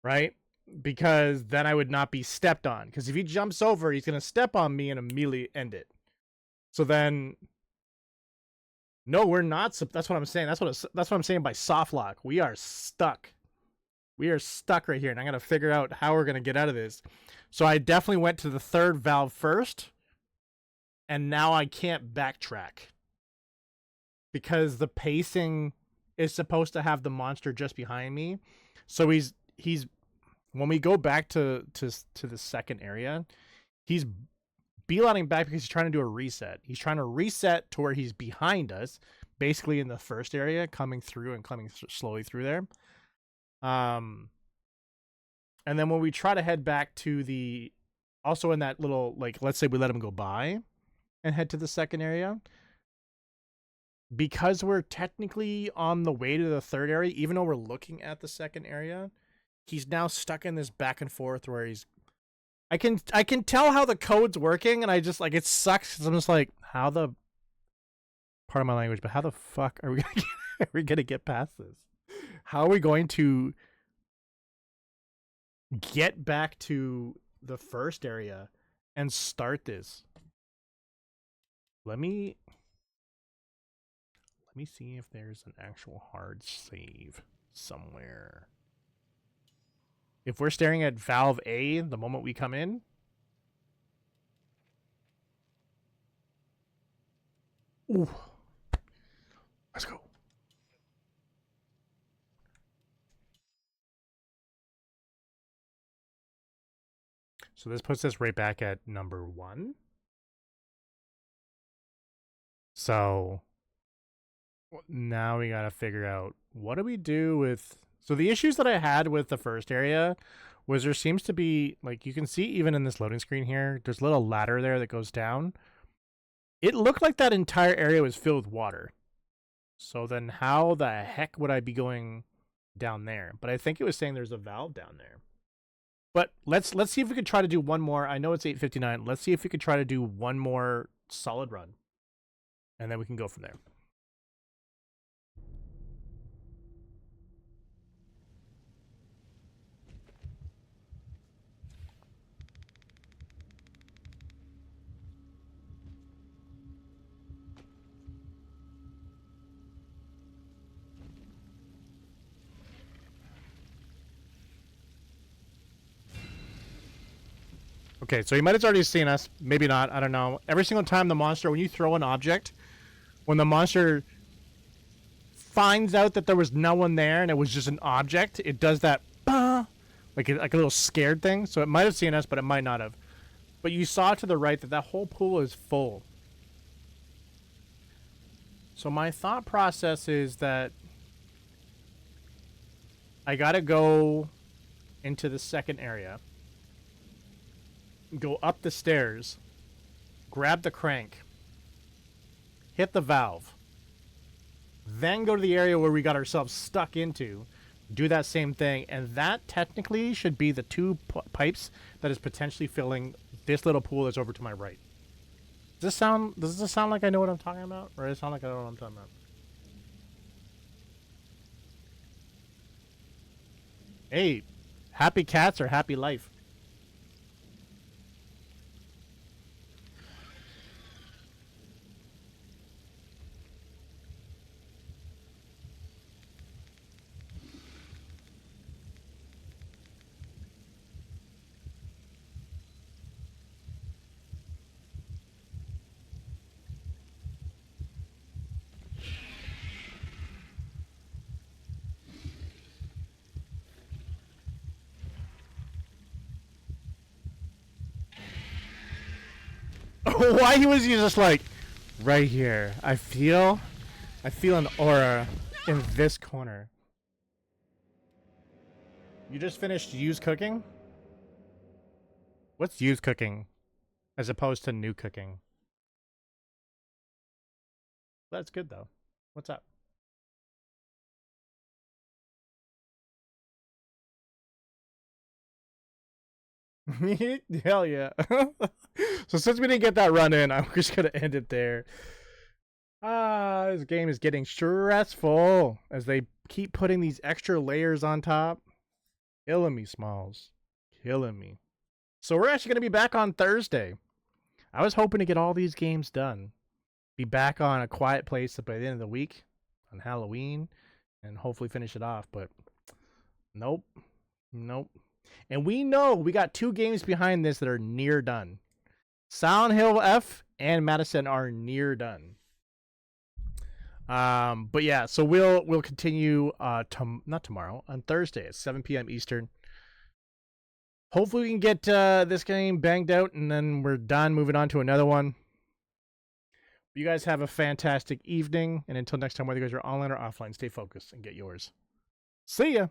right? Because then I would not be stepped on. Because if he jumps over, he's going to step on me and immediately end it. So then, no, we're not. That's what I'm saying. That's what I'm saying by soft lock. We are stuck. We are stuck right here, and I got to figure out how we're going to get out of this. So I definitely went to the third valve first, and now I can't backtrack because the pacing is supposed to have the monster just behind me. So he's when we go back to the second area, he's beelining back because he's trying to do a reset. He's trying to reset to where he's behind us, basically in the first area, coming through and coming slowly through there. And then when we try to head back to the, also in that little, like, let's say we let him go by and head to the second area, because we're technically on the way to the third area, even though we're looking at the second area, he's now stuck in this back and forth where he's, I can tell how the code's working, and I just, like, it sucks because I'm just like, how the, pardon my language, but how the fuck are we gonna get past this? How are we going to get back to the first area and start this? Let me see if there's an actual hard save somewhere. If we're staring at valve A the moment we come in, ooh, let's go. So this puts us right back at number 1. So now we got to figure out, what do we do with... So the issues that I had with the first area was there seems to be, like, you can see even in this loading screen here, there's a little ladder there that goes down. It looked like that entire area was filled with water. So then how the heck would I be going down there? But I think it was saying there's a valve down there. But let's see if we could try to do one more. I know it's 8:59. Let's see if we could try to do one more solid run. And then we can go from there. Okay, so you might have already seen us. Maybe not. I don't know. Every single time the monster, when you throw an object, when the monster finds out that there was no one there and it was just an object, it does that, bah, like a little scared thing. So it might have seen us, but it might not have. But you saw to the right that that whole pool is full. So my thought process is that I gotta go into the second area, go up the stairs, grab the crank, hit the valve, then go to the area where we got ourselves stuck into, do that same thing, and that technically should be the 2 pipes that is potentially filling this little pool that's over to my right. Does this sound like I know what I'm talking about? Or does it sound like I don't know what I'm talking about? Hey, happy cats or happy life? Why he was just like, right here. I feel an aura in this corner. You just finished used cooking? What's used cooking as opposed to new cooking? That's good though. What's up? Hell yeah. So since we didn't get that run in, I'm just gonna end it there. This game is getting stressful as they keep putting these extra layers on top. Killing me, Smalls. Killing me. So we're actually gonna be back on Thursday. I was hoping to get all these games done. Be back on A Quiet Place by the end of the week on Halloween and hopefully finish it off, but nope. Nope. And we know we got 2 games behind this that are near done. Silent Hill F and Madison are near done. But yeah, so we'll continue not tomorrow, on Thursday at 7 p.m. Eastern. Hopefully we can get this game banged out and then we're done, moving on to another one. You guys have a fantastic evening, and until next time, whether you guys are online or offline, stay focused and get yours. See ya!